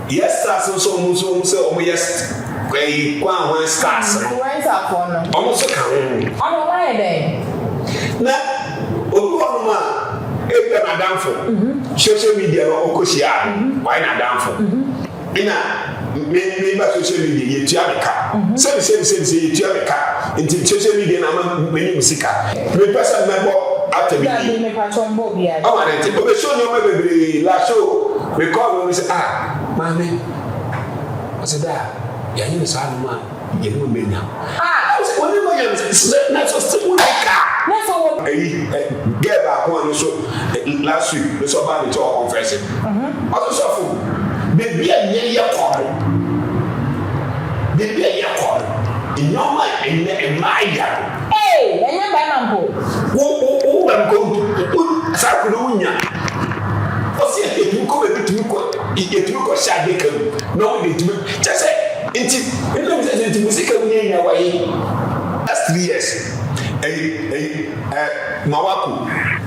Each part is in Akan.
yes stars so yes kwa stars no why is that for no almost kan ono why then na obi ono ma ebe na danfo social media okosia why na danfo ina me ba social media yetua meka se yetua meka nti social media na many musika me person member after me me pa chombo bia o ma nti obe show ni o ma bebre la show we call we say mami aseda ya ni so anuma ye no menya oni mo ya na so still like na so get back one so last week we saw about the talk confessing also so for baby ye call baby ye call in your mind in my yard enye ba na mpo wo am go sa ko no nya o si e tu ko be tu ko sha de kan no be tu just say inti no be say musika nya nya wai last 3 years Mawaku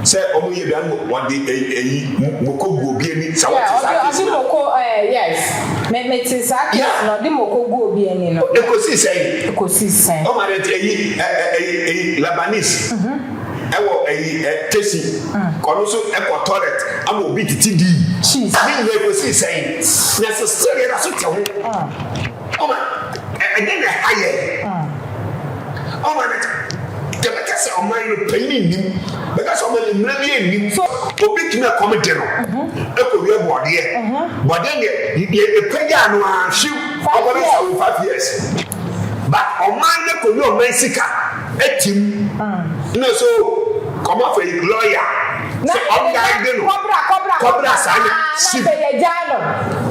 say omo ye bian mo de mokogu obi ani sa what is that moko yes me tisaki no de mokogu obi ani no ekosi say o ma de Labanese ewo tesi kono so e toilet am obi titi di me we ekosi say na so story na so te ho o ma e dey higher o ma the because of my opinion because of my memory so obi timi comedy no e ko we board here but then the pega no ahwe over 5 years but o man ne ko no man sika etim no so come off a lawyer so on guy dey no cobra say ship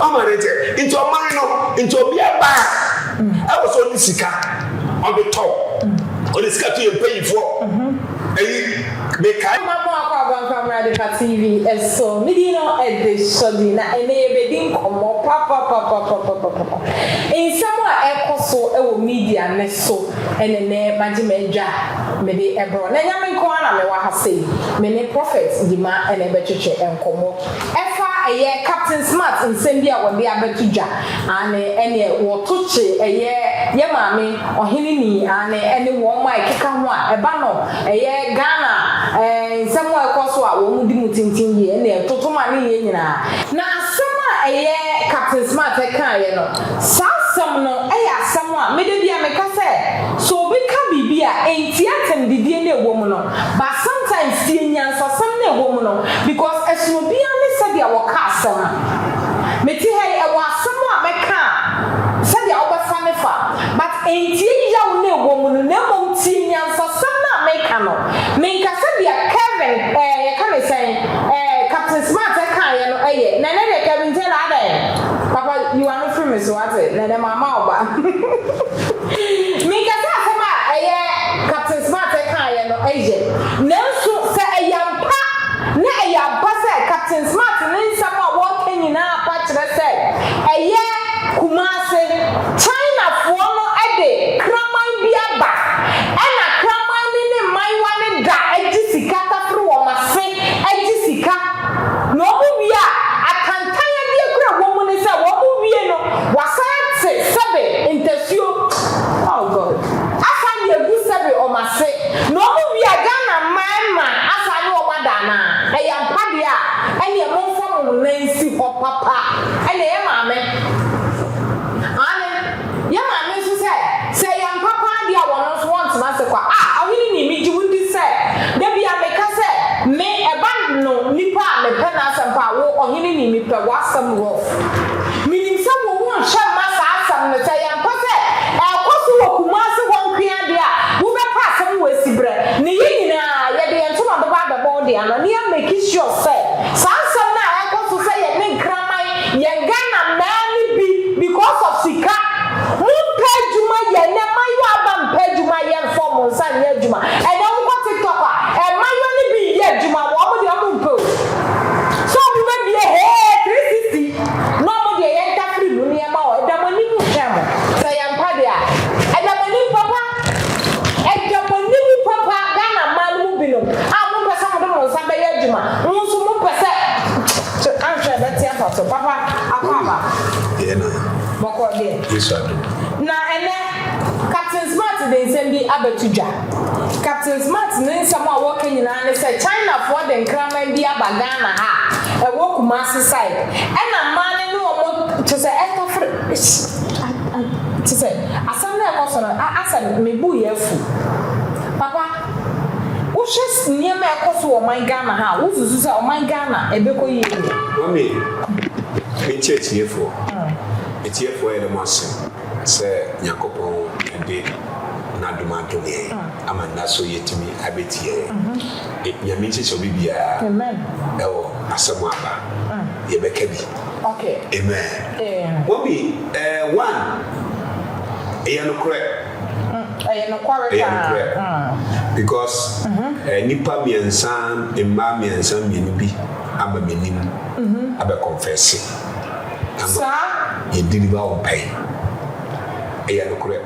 o man it into man no into obi aba e was on sika on the top on the sky to pay for me kai mama akwa banfa de TV eso me no e de sodi na ene be din komo papa in some ekoso e wo media ne so ene ne magimedwa me de ebro na nyame nko na me wa ha sei me ne prophet di ma ene be twetwe enkomo efa eye Captain Smart nsem bia wo de abetudwa ane ene wo toche eye ye maame Oheneni ane wo mai keka ho a eba no eye Ghana nsem wa ekoso a wo mudi mutintin ye ene totoma ne ye nyina na asema eye Captain Smart kan ye no sasam no eye asem a mede bia me ka se so be ka bibia entiatem didie na ewo mu no but sometimes tie nyansa sam na ewo mu no because esuno bia ne se dia wo ka asem meti hey e wo asem a me ka se dia wo fa ne fa but entie ya wo na ewo mu no na mom tie nyansa sam na me ka no me ka se dia Kevin ye ka me say Captain Smart kan ye no eye na na de Kevin tell ada papa you are not from me so what na de mama oba me ka se asema eye Captain Smart kan ye no eye nanso se eyampa na eyaba se Captain Smart ne nsama wo kanyina pa kire se eye Kumasi China fo no ede kraman biaba ena kraman ne maiwa ne da ejisika tafro wo mase ejisika no buwia akantanya die kura wo mu ne se wo buwie no wasate sebe intesio oh god afanye gu sebe o mase no buwia Ghana mama afanye o madana eyampa dia ene monfo mu nansi ho papa ene ye maame ya maame so se yampa pa dia wono so want ma se kwa Oheneni mi ji wundi se de bia me ka se me eba no nipa me pe na asampa wo Oheneni mi pe wasam wo minim se wo won hye ma sa asam ne se yampa se ekoso wo Kumasi won kwia dia wo be pa asam wo sibre ne yinina ye de entoma do ba be bo dia no ne make sure se sa asam na ekoso se ye ne kraman ye Ghana man bi because of sika Pejuma ye ne mayo aba pejuma ye form nsan ye adwuma e na wo TikTok a e mayo ne bi ye adwuma wo mo de o mpo so bi be 360 no mo de Yeah, no. Boko de. Yes, I do. Na ene Captain Smart de nsem bi abetuja. Captain Smart ne nsem a wo kan nyina ne say China for the nkraman bi abagana ha. E wo Kumasi side. E na man no omo to say etofre. To say asam na ko so no asam me bu yefu. Papa Ushas niema ekoso o man Ghana ha. Uzuzu say o man Ghana ebeko yi. Mami, me tiefo. Etiefo e le mase. Se Yakopon ende na dumadone ama naso yetimi abetie. Nyame nche bibia. Amen. Ewo asemo aba. Ye beka bi. Okay. Amen. Mami, one eyanokre. Because nipa miensa emma miensa mienu bi aba menim aba confess sa ye deliver on pay eyanokre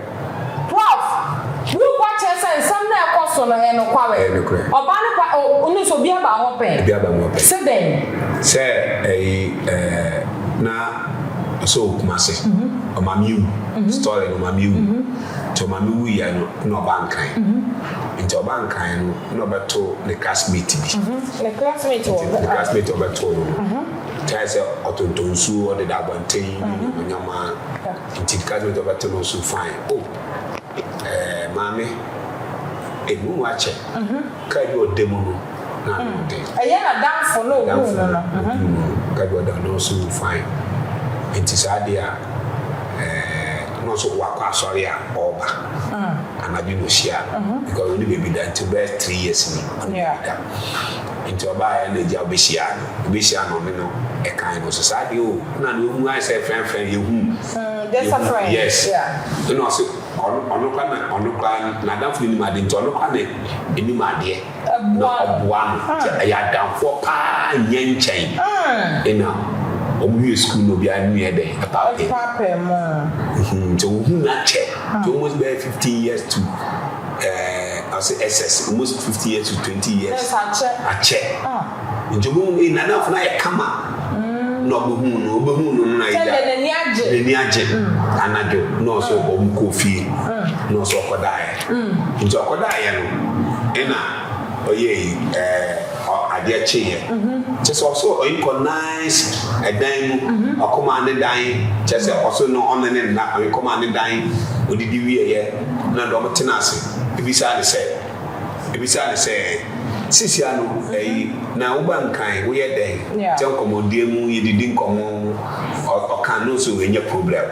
12 wu kwa chese nsam na ekoso no eyanokre oba ne pa onu so bia ba ho pen se den se na so Kumasi omamiu story no mamiu to mamiu ya no bankan into bankan no beto the classmate bi the classmate obeto tell say otontonsu or the dabanten nyama into the classmate obeto no so fine mami emu wache ka bi odemu no na no dey na dance for no ka bi odemu no so fine into sadia no so wakwa sorry oba anabi no share because only baby that to best 3 years ni into oba ya na ja obeshia no no e kan no society o na no mu I say friend ye hu that's a friend yes no so ono kwa na dan funi ma de into ono kwa na eni ma de no oboa no ya dan for pa nyenchen ina omu school no bia nu ye dey about it papa mo so who na check to almost be 15 years to I say SS almost 50 years to 20 years yes a check njomu ina na funa e kama no obehu no na ida ni aje anajo no so omu kofi no so okodae njo okodae no ina oye ade cheye just also nice edan mu akoma ne dan just also no on ne na akoma ne dan odidi wiye na do mtena ase ebisa ne say sisi anu na uba nkan wo ye den je nkomodie mu ye didi nkomo okan no so enye problem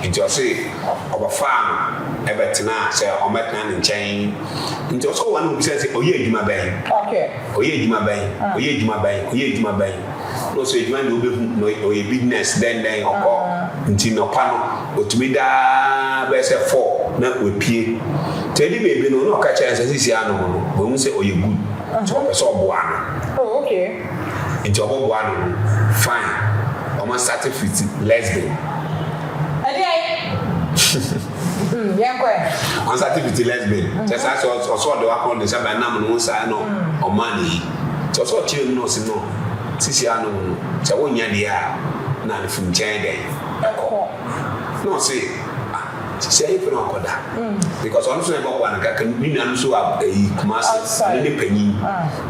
nti o say obafa ebetena say o metna ne nchen nti o so wan obi say oye edwuma ben oye edwuma ben no so edwuma no obehu no oye business den okọ nti no pa no otumi da be say 4 na opie tedi bebe no ka cha sisi anu no bo mu say oye good so person oboa no okay nti oboa no fine o start with lesbian on certificate lesbian just as also the one the sabe na mo say no o mani so so chire no si no sisi anu se wonya dia na le fun chen dey no say say if no akoda because on so e go wan ka ni na so Kumasi ni panyi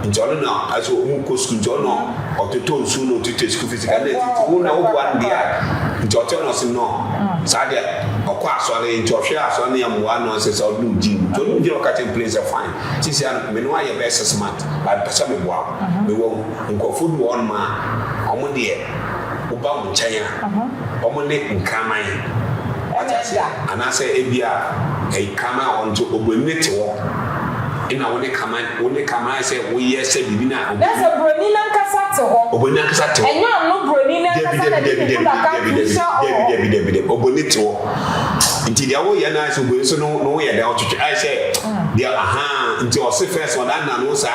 nti ono na aso mu ko school nti ono ototo nsu no ototo school physical net wo na wo wan dia nti ototo no si no sa dia okwa asore nti ohwe asore na yamwa no se so do gym to no giro ka tem place fine sisi an me no aye best smart but pesa me boa me wo nko food one ma omo de oba mo nchen omo ne nkraman anase ebia kama onto obonete wo ina woni kama say wo ye say bibi na that's a bronina nkasa te ho obonina nkasa te ho enyo no bronina nkasa na de obonete wo nti dia wo ye na so bo so no wo ye da otwetwe I say dia nti o se first one na no sa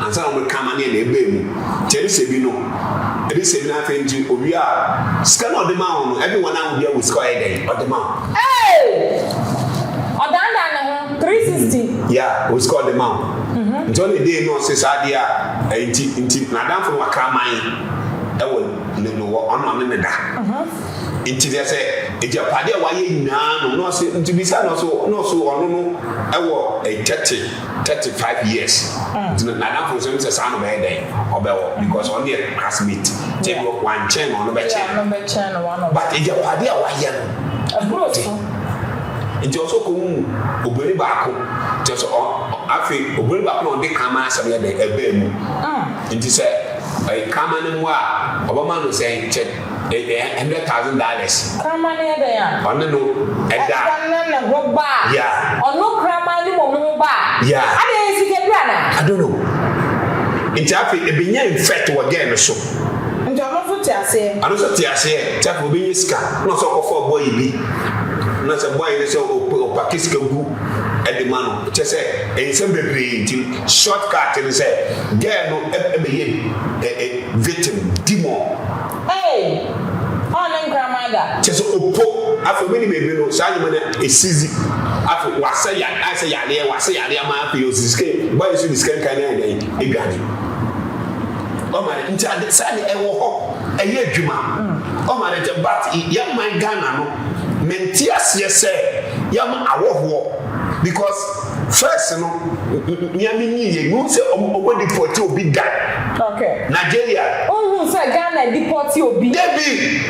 ansa no kama ne na ebe mu teri se bi no ebi se bi na fe nti obi a scan of the man no everyone now be a score head of the man odanda na 360 yeah we score the man nti on the day no se sadia nti na dan for wakaman e wo no on me da nti dey say ejapade a waye nyina no say nti bisa no so ono no ewo 35 years na na for so say no be dey obewo because on the classmate take one chain on be chain one but ejapade a waye no nti also ko obere baako just afi obere baako no dey kama asem ya dey ebe mu nti say kama ne mu a obama no say $100,000. Kramani ede ya. Ono no eda. Na go ba. Yeah. Ono kramani mo ba. Yeah. Ade sike duana. I don't know. Nti afi ebenya infect wo again so. Nti ono so ti ase. Ano so ti ase. Ti afi obenya sika. No so kofo boy bi. Na se boy dey so o pakiska gu edemano. Che se ensem bebre nti shortcut ni se girl no ebeye victim demon. Hey, on and grandmother. Just opo after many baby no say man e sizi after wasa ya I say ya ma after you skin boy you skin kan na e gani o ma nti ade say e wo ho e ye adwuma o ma de but ya man Ghana no menti ase say ya ma awoho because first no nyame ni ye no say obo deport obi da okay Nigeria say Ghana deport obi Debbie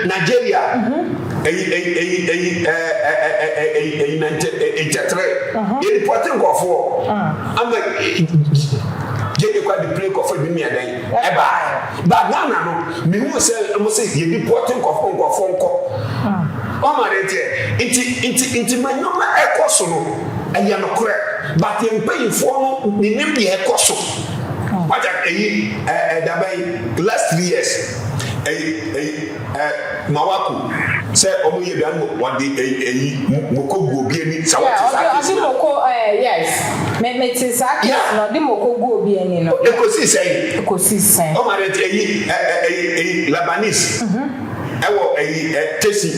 Nigeria you deporting go for I'm like you kwa the play go for be me adan eba but Ghana no me who say I'm say you deporting go for o ma de inti manoma ekoso no eya no kore but you pay for no ni nim de ekoso what last 3 years Mawaku say omoye bi an what the mokogu obi ani sawati moko yes me tisaka no di mokogu obi ani no ekosi say o ma de Lebanese ewo tesi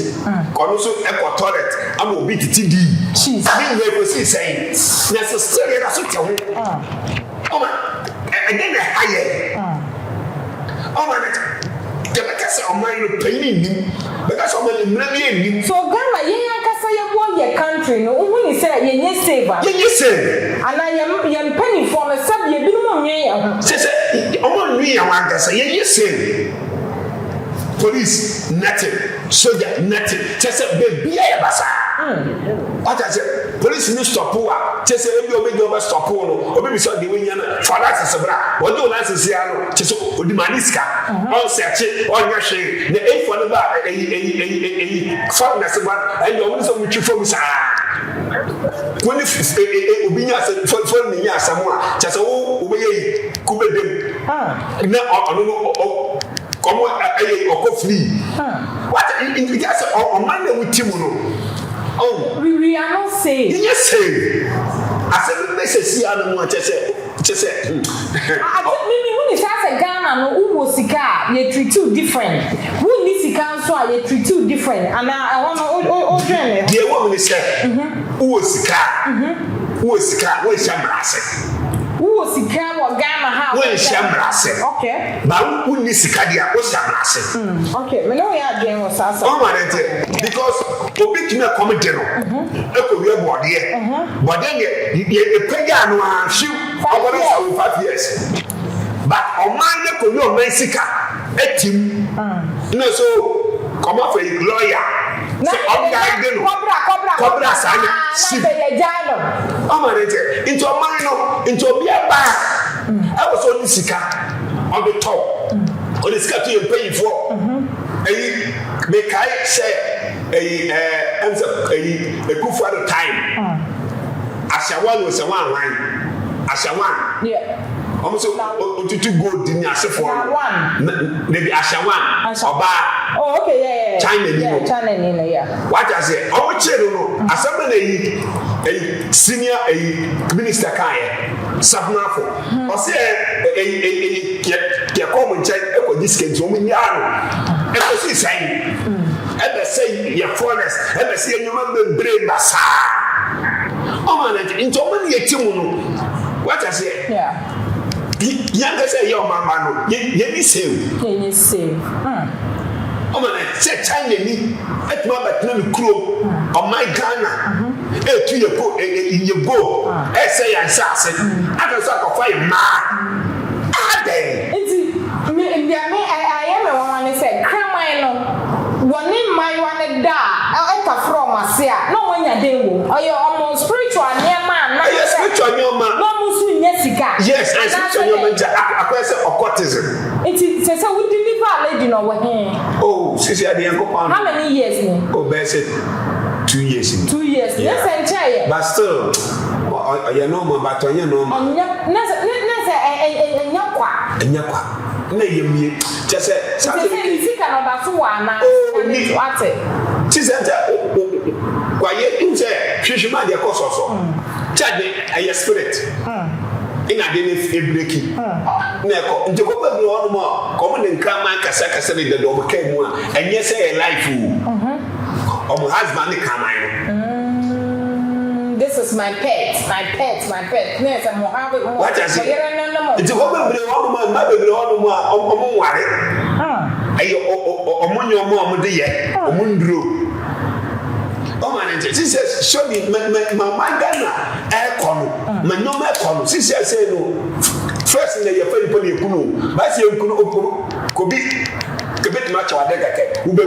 kono so eko toilet am obi titi di cheese bi ekosi say necessary na so tewo o ma and then the higher oh man the because of my pain because of my money so Ghana ye yankasa ye bo ye country no who ni say ye nye saver ye say and I am penny for me sab ye bi no nwe ya say omo nwe ya wankasa ye say police nothing soldier nothing say baby ya basa what I say police ni stop wa say ebi obi stop no obi bi so de wenya na for license bra what do license ya no say odi maniska on search on yahwe na e for ba for na se ba and you so much for sa when obi nya for ni nya samoa say wo obeye kubedem na ono como oko free what it just on man we team no oh we are not saying yes say I said message ya no chese I think me when it has Ghana no who sika ye treat you different who ni sika so ye treat you different and I want o join the woman say who sika we shamrase who sika wo Ghana ha we shamrase okay ba who ni sika dia o shamrase okay me no ya join was asa o ma rete because obi kina come dey no e ko wi bode ye pega no a shiw over 5 years but o man ne ko wi o man sika etim no so come off a lawyer so on guy dey no cobra sanya ship o ma rete into o man no into obi aba e was only sika on the top on the sika to pay for me kai say a good for the time ashawan was a one ashawan yeah almost to go in ashawan maybe ashawan oba oh okay yeah China yeah what I say o chero no asem na a senior minister kai sabnafo o say ke come nche e ko discount o mi nya e ko si sai ebe say your forest ebe say nyoma membrane basa o man into man ye timu no what I say yeah Yanga say your mama no. Ye save. Ye save. Say China ni et ma batna mi kuro o my Ghana tu ye go in ye go say ansase aka so akofai ma ade me I am a woman say cramai no woni mai wane da e ka from ase a no wanya den wo oyo omo spiritual niema na yes spiritual niema no musu nye sika yes spiritual niema akwa say occultism it say we deliver lady no we oh sisi ade yanko pa how many years ni oh be say 2 years 2 years yes enche but still you know ma but you know ma na say enya kwa na yemie chese say sika no da so wa na what chise kwa ye nse hwehwema de kososo charge a spirit ina de ne breaki na ko nje ko ba bi wonu mo ko mo ne nkrama kasa ne de do mo kai mu a enye say life o mo husband kaman this is my pet yes I'm have it what is it nje ko ba bi wonu mo ma ba bi wonu mo a o mo ware ayo o mo nyo mo de ye o mo nduro oh man, she says, show me my Ghana air corner. My no my corner. She says, say no. First in the year, you kuno. But you kuno could be much of a decade. Who be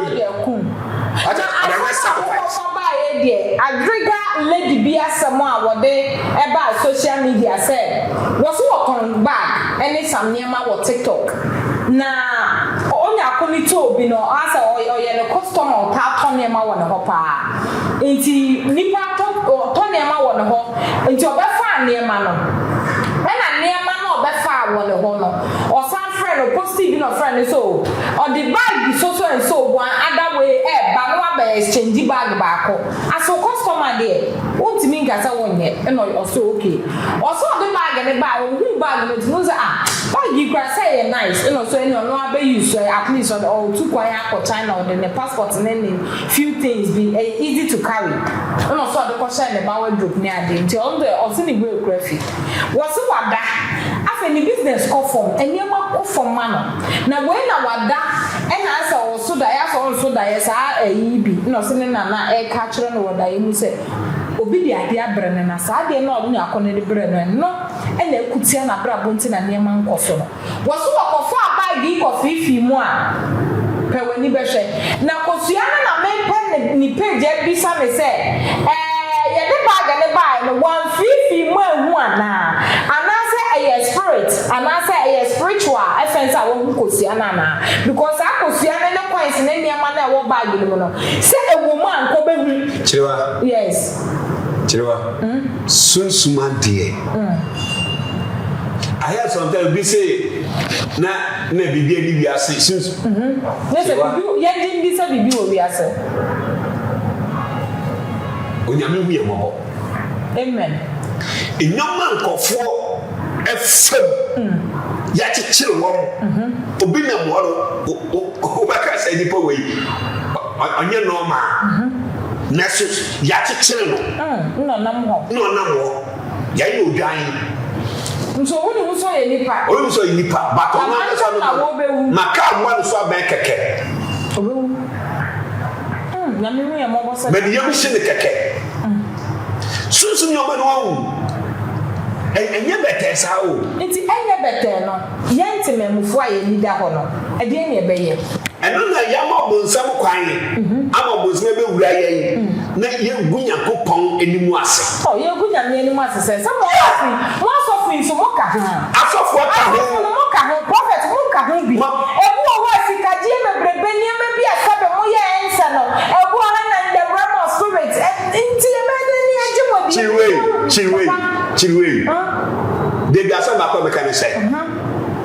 I lady be as someone what they about social media said. Was what on back and it's some near my TikTok. Na only akoni to bi no asa oye no customer ta to ne ma wo ne ho pa enti nipa to ne ma wo ne ho enti obefa ne ma no na ne ma no obefa wo ne ho no o san friend o positive no friend so o the bag so and so one other way ba no ba exchange bag ba ko aso customer there won't mean gasa wonye no also okay also the bag ne ba o hu bag no say bag you can say nice so any no abe use at least or to kwaya for China or the passport and then few things be easy to carry no so the question about wardrobe near the until the osini biography was wada afa ni business call form enema call form man na when na wada and answer also da ya so da ya sa bi no so na e ka kire no wada yi mu say obi di ade abrane na sa ade na odun akone de brane no e na ekutia na bra bonti na niema nkoso no woso wakofo abagi ko fifi mu a pewani behwe na kosua na mempe ni page bi sa me say ye de bag ne buy no one fifi mu ahu ana say spirit say spiritual essence a wo kosua na because akosua ne coins ne niema na wo bag ni mu no say ewo mu anko behu chirewa yes chirewa sunsuma die I hear sometimes we say na bibi ani wi ase since na se bibi ye din bi se bibi o wi ase onyame hu ye mo amen enyoma nkofo efem ya chichire wo obi na mo o ba ka say nipa we onye normal na so ya chichire no nam ho ya yi odwan so woni so ye nipa o so ye nipa but o na so no maka mo no so aban keke obewu na me hu ya mo bo se me de yam hye ne keke sunsun yo ma no wu enye bete sa o nti enye bete no ye ntememufo a ye nida ho no e de enye beye eno na ya mo bo nsam kwan ama bo nsam be wura ye na ye gunya kopon enimu ase ye gunya me enimu ase se mo afi so mo ka ha asofo ka ho mo ka ho prophet mo ka ho bi ebu o wa sikaje mebrebe ni me bi asabe mo ye ensa no ebu o na in the realm of spirit nti e me de ni agimo chirwe de gasa ba ko be kan say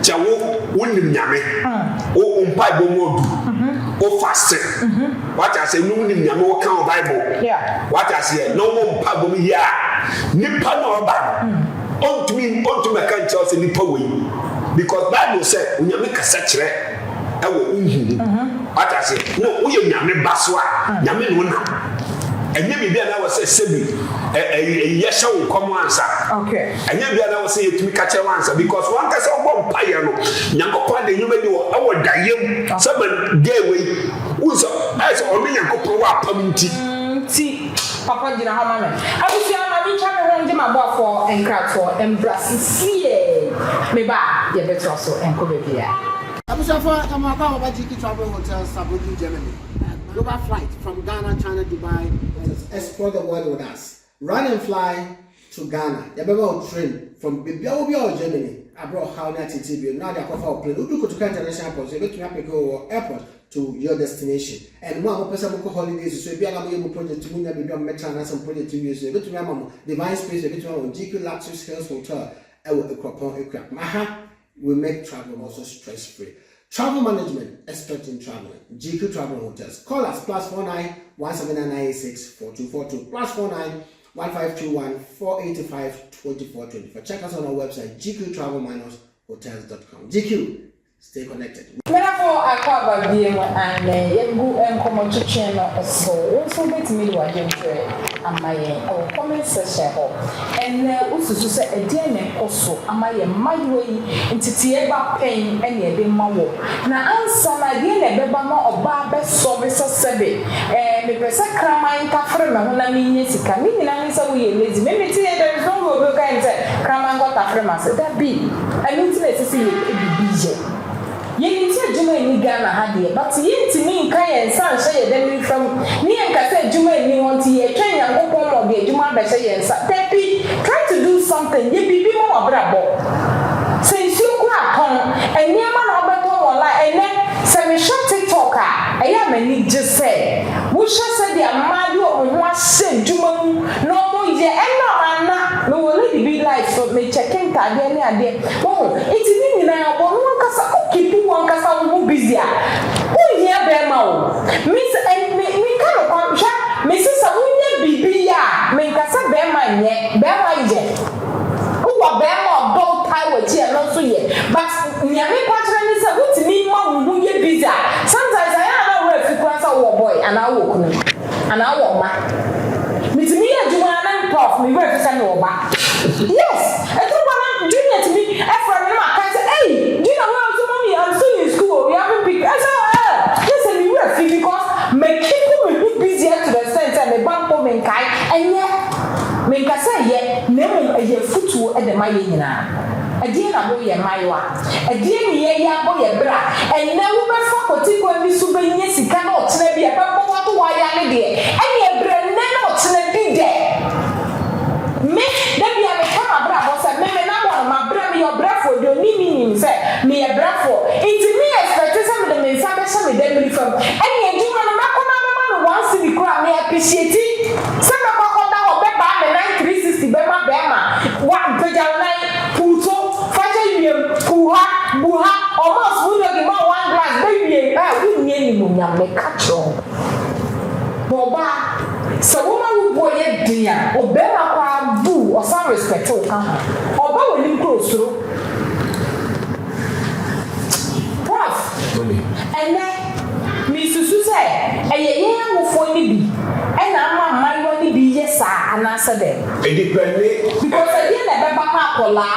chawo wonim nyame o umpa bo modu o fast what I say no wonim nyame o kan bible what I say no mo umpa bo mi ya nipa no ba ontumi kan chelse nipa we because bible say unyame kasa kire e wo unhu what I say no wo ye nyame baso a nyame no na enye bibia na wo say sebi yesha wo komo ansa okay anya bia na wo say yetumi ka che wansa because one kasa wo mpaye no nyankopon de nyuma di wo dayem saban gewe unso as o me nyankopon wa pam nti ti papa gina ha mama abusi ama mi cha me honje mabo for enkratfo embrasisie me ba ye beto so enko bebia abusi for amaka oba GQ Travel Hotel Sabuji Germany global flight from Ghana, China, Dubai. Explore the world with us. Run and fly to Ghana. You better train from Bibia Germany. I brought how that TTB. Now they offer a plane. You go to international airport. You go to go airport to your destination. And one person go holidays. So if you are going to project to me, maybe I'm metro some project to you. So you go to my divine space. You go to my GQ Luxury Hills Hotel. I will equip. Maha will make travel also stress free. Travel management, expert in traveling. GQ Travel Hotels. Call us +49 17996 4242 +49 1521 485 2424. Check us on our website gqtravel-hotels.com. GQ, stay connected. Therefore, I cover BM and Yengu and Common Channel so bet me what you and my comment section. And also say a DNA also, am I my way into Tieba pain and a bit more. Now, answer my DNA Bebama or Barber Service Sebe, and the Presa Krama in Kafrema when I mean Yesica, meaning I say we lazy. Maybe there is no work and Krama got Afrema said that be. I mean to see it. Ye nti adwuma ni Ghana ha de but ye ntimi nka ye nsa nhye ye dem from ni enka say adwuma ni wonti ye twen yankopon mo de adwuma ba hye ye nsa tapi try to do something ye bibi mo obrabo since you kwa kon eniema na obeto wala ene se me shop TikTok a eya mani just say wo hye say de amadu ohun ase adwuma mu no mo ye ena ana no wole bibi life so me checking card ade ade oh it ni na bo no kasa keep one kasa wo busy a wo here be ma o miss and me kind of contract me sister wo nya bibi ya me kasa be ma nye be ma je wo be ma do tie we tie no so ye but nya me kwatra ni say wo timi ma wo ye busy sometimes I am not ready to answer wo boy and I wo kunu and I wo ma me timi ya juma na prof me ready to say no ba yes I don't want junior to me effort me ma can say hey do you know I'm still in school. We haven't picked. I said, listen, we were free because my people will be busier to the sense and the bank for menkai and yet menka say yet name a year foot at the Mayina. Again, I boy and Maiwa. Again, ye boy a bra and now we for particular Miss Subanias cannot be a papa to why I did. And ye brand not be there. Me, then be a camera bra was a member now my brother your breath for your meaning say me a breath for it's me expected some of them in some them from and you do na come once the crowd me appreciate it some of that or be 360 be ma one page puto fashion you buha almost we no give one glass baby we need no nyam me catch on boba so woman boy e dia obema kwa bu or some respect o kan oba we nim close so and then me susu say eye wo fo ni bi e na ma man ni bi yes and answer them it depends because at the end e be ba akola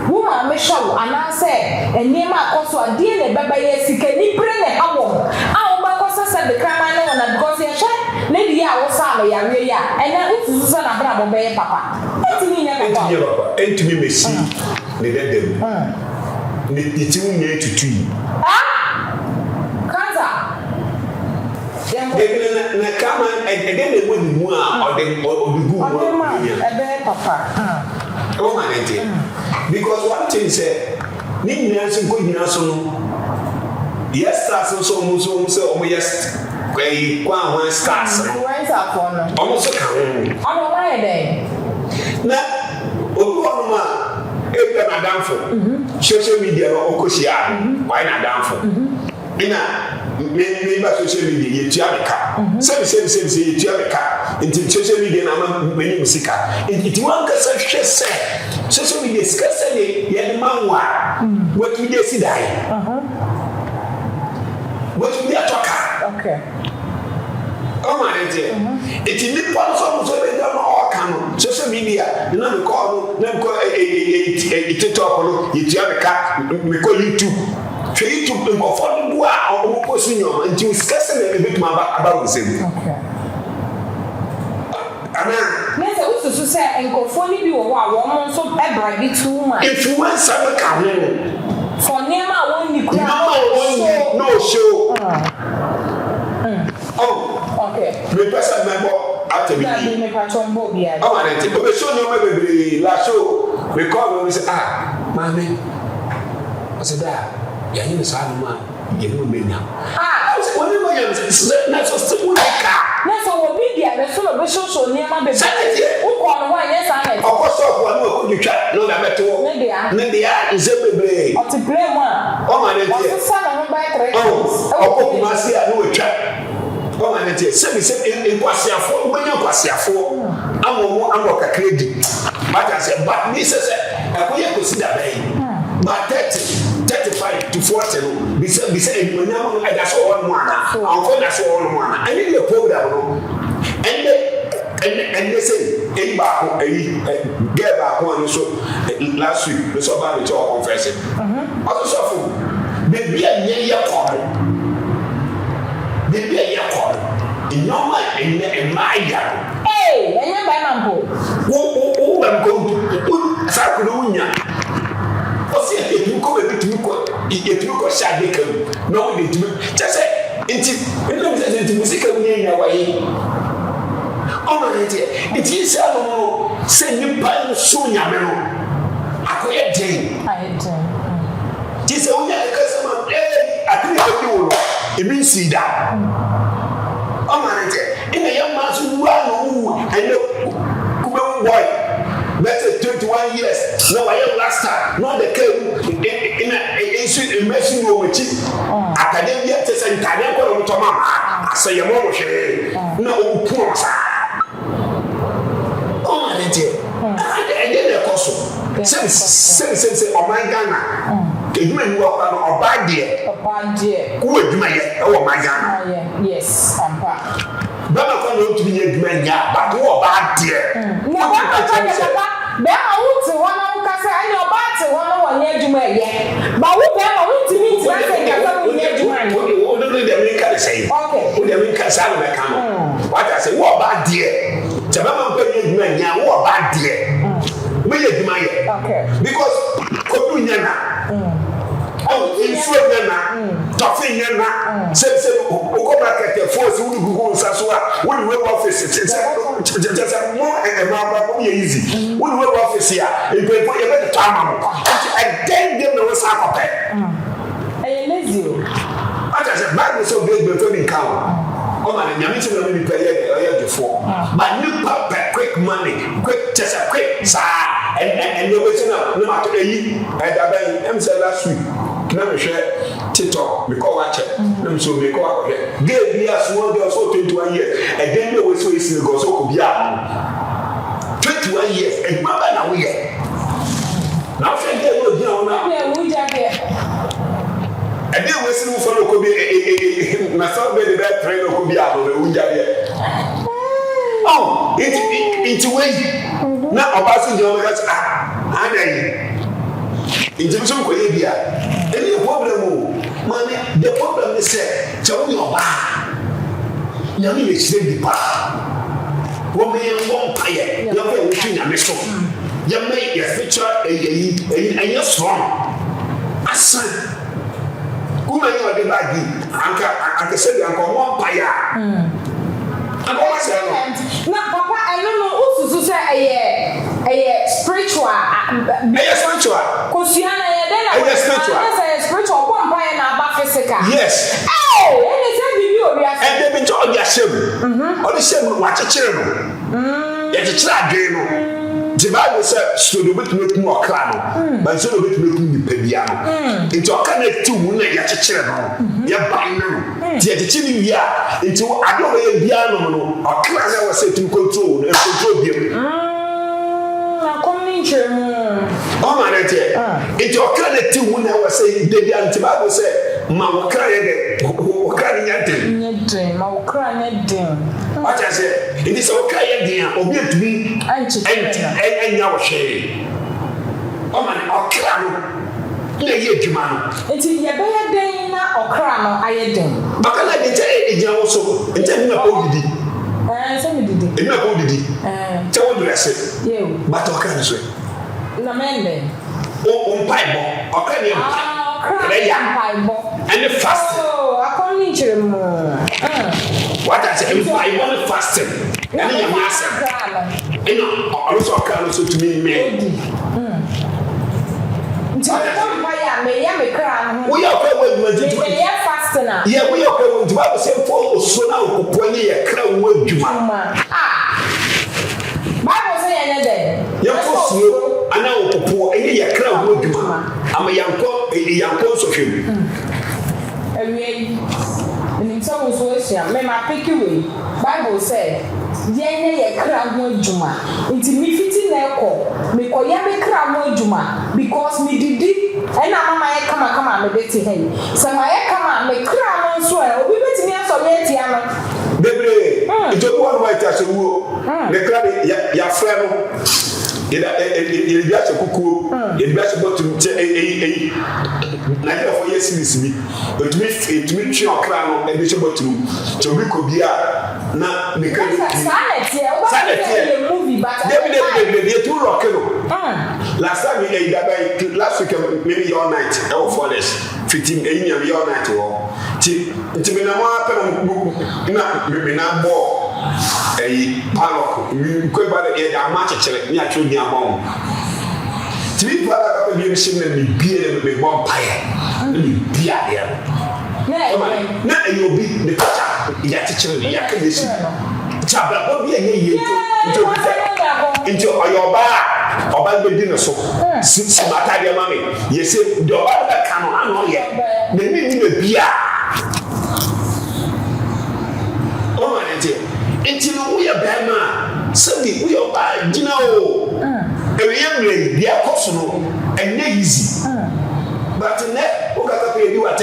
wo ma me show and answer eni ma akoso at the end e be ba yes sika ni pre ne awo a wo ba koso say the crime no na because ye share na di ya wo sa me ya we ya and then it susu na bra bo be papa etimi nya papa etimi mesi ne dedem ne titimu nye tutu na kama again the one mu a or the odugu papa o ma nete because one thing say ni nyina so ko nyina so no yes stars so mo say o mo yes kwa one stars no why is that for no o mo so ka o mo why dey na obi o ma e be na danfo social media o ko share why na danfo ina me ba social media ye tua beka se ye tua beka inti social media na ma meni musika inti wan ka se hwe se social media ska se ye manwa what we dey see dai what we dey talk okay o ma nje inti ni pa so be don o ka no social media na me call no na me call TikTok no yitua me call YouTube hwe YouTube mo for do a o post nyoma nti o skase na be tuma about the same okay amen nese ususu say enkofo ni bi wo a wo mo nso ebra bi too much influencer be ka ho for nema won ni kura no show okay me person member after me me patron bo bia oh and it be show no me la show we call me say mami I said ya ni so anu ma ye no menya I say when you am na so still ka na so wo media be so be show nema be wo ko no wa yes I of course so one wo ku twa no na meto ne dia is bebre o ti play one oh man it o so na no buy 3 o Kumasi a no twa oh man it say in kwasiafo gbenya kwasiafo amo credit but I say but me say akoye ko si da bai but 35 to 40 no be say anyam no ada so on ana anfo da so on ana ani the program no and they say any ba ko get ba ko so last week we saw ba me to confess also so for baby ya ko baby ya ko inyoma en maya enye ba mambo wo ba ko sa ko no nya osi etu ko be tu ko sha de kam no we do just say inti music nya wa yi ọmọ nìyẹn ìtì ìṣe àlọ́ ṣe nípa ẹ̀ṣọ́ nyàmẹ́ no àkọ́yẹ dẹ́yìn tí sẹ́ wọ́n yà ẹ̀ka sẹ́mà àdúgbò ẹ̀kọ́ wò lọ èmi ń sì dá ọmọ nìyẹn ìnà yẹn máa tún wú àná wù ẹ̀yẹ kúbẹ́ wù bọ́ọ̀ì bẹ́tẹ̀ 21 years náà wà yẹ blaster náà dẹ̀ kẹ́ ewu ìnà ẹ̀ṣin ìmẹ̀ṣin ní ọmọ ẹ̀kí àkàdé bí ẹ̀ tẹ̀sẹ̀ ntàdé ẹ̀kọ́ lọ́wọ́ tọ́ máa àṣẹyẹmọ́ wọ̀ hwẹ́ náà ó kú ọ̀ sáà. Oh, I did. And then the cost. Say, oh my Ghana. You may walk on a bad dear. A bad dear. Who would you make? Oh, my Ghana. Yes, I'm back. But I'm going to be a man, but who are bad dear? No, there are woods to one of us. I know about to one near to me yet. But who can I want to meet? I think I'm near to mine. What do the American say? Okay. Who the American sound like come? What I say, what bad dear? Jabama pay man ya wo ba de me ye duma ye okay because ko du nyana oh insu nyana tofi nyana se o ko market force wu gugu nsaso a wo we office just more e ma ba ko ye easy wo we office ya e pe fo ye be to ama mo I then them no sa ko pe e lazy o ata se bag so big be for me count. Oh man, you need to know me pay before. But you pay quick money, quick just a quick and you waiting up no matter any I'm say last week. Can I share TikTok? We call watch it. I'm so we call it. Gave me as one girl so 21 years. And then you so easy go so could be 21 years. And remember now we now friend there no down now. Yeah, we just and then we see who follow could be myself be the best trainer could be out of the window there. Oh, it's way. Now about the job and in some way, any problem, money, the problem is tell me about Yami is the bar. Woman, one pie, you're very wishing a mess. You make your future and you're strong. I said, who may you be like you? Uncle said, Uncle one pie. Now, Papa, I don't know who to say a spiritual. Because you are a spiritual one by an physical. Yes. Oh, and it's a video. And they've been told their shame. Or the shame, watch a channel. It's a child. The Bible says, so the bit make more clan, but so the bit make me pebiano. Into a connect to one at a channel. You're buying them. The chilling ya into I don't know a piano or class I was set to control and control you. Oh, my dear. It's your credit to when I was saying, the Bible said, Mamma crying, who crying at him. I'll cry at him. What I say, it is okay, dear, or get to be and your shame. Oh, man, I'll cram. It's your better day or cram, I am. But I did tell also, and tell me about it. Send me the Ina ko didi. Tell me dress. You. But o kan so. Na men. O paibo. O kan ye. Paibo. And the fasting. Oh, according to them. What I say, paibo and fasting. And you answer. You know, also kan so to me. We are fasting. Yeah, we are going to have the same for so now. When you are crown with Juma. Bible say anything. Your first you, and now poor, and you are crown with Juma. I'm a young close of him. And in some ways, may my pick away. Bible said, Yea, crown with Juma. It's me fitting echo. Me koya me crown with Juma because me did it. And I'm my come on, me betty hey. So my come on, me crown so we bet me so yet. Baby, it's a one white as a woo. The crab, ya friend. It is a cuckoo, it is about to a 9 years in me. But it means your crown and it's about to we could be a not because silent movie, but they're too rocking. Last time we ate that last week, maybe all night, or for this 15 your night or to be not maybe not more. A parlour, you could buy a match me actually near home. To be part of the mission and be a big vampire. Be a here. Now you'll be the teacher, yet teacher, yet condition. Chabla, what be a year into your bar or by the dinner so. Since my time, mammy, you say, the other cannot yet. They need a beer. Oh, my dear. Until we are bad, Sunday, we are bad, you know. A young lady, they are possible and easy. But in that, who got to pay you at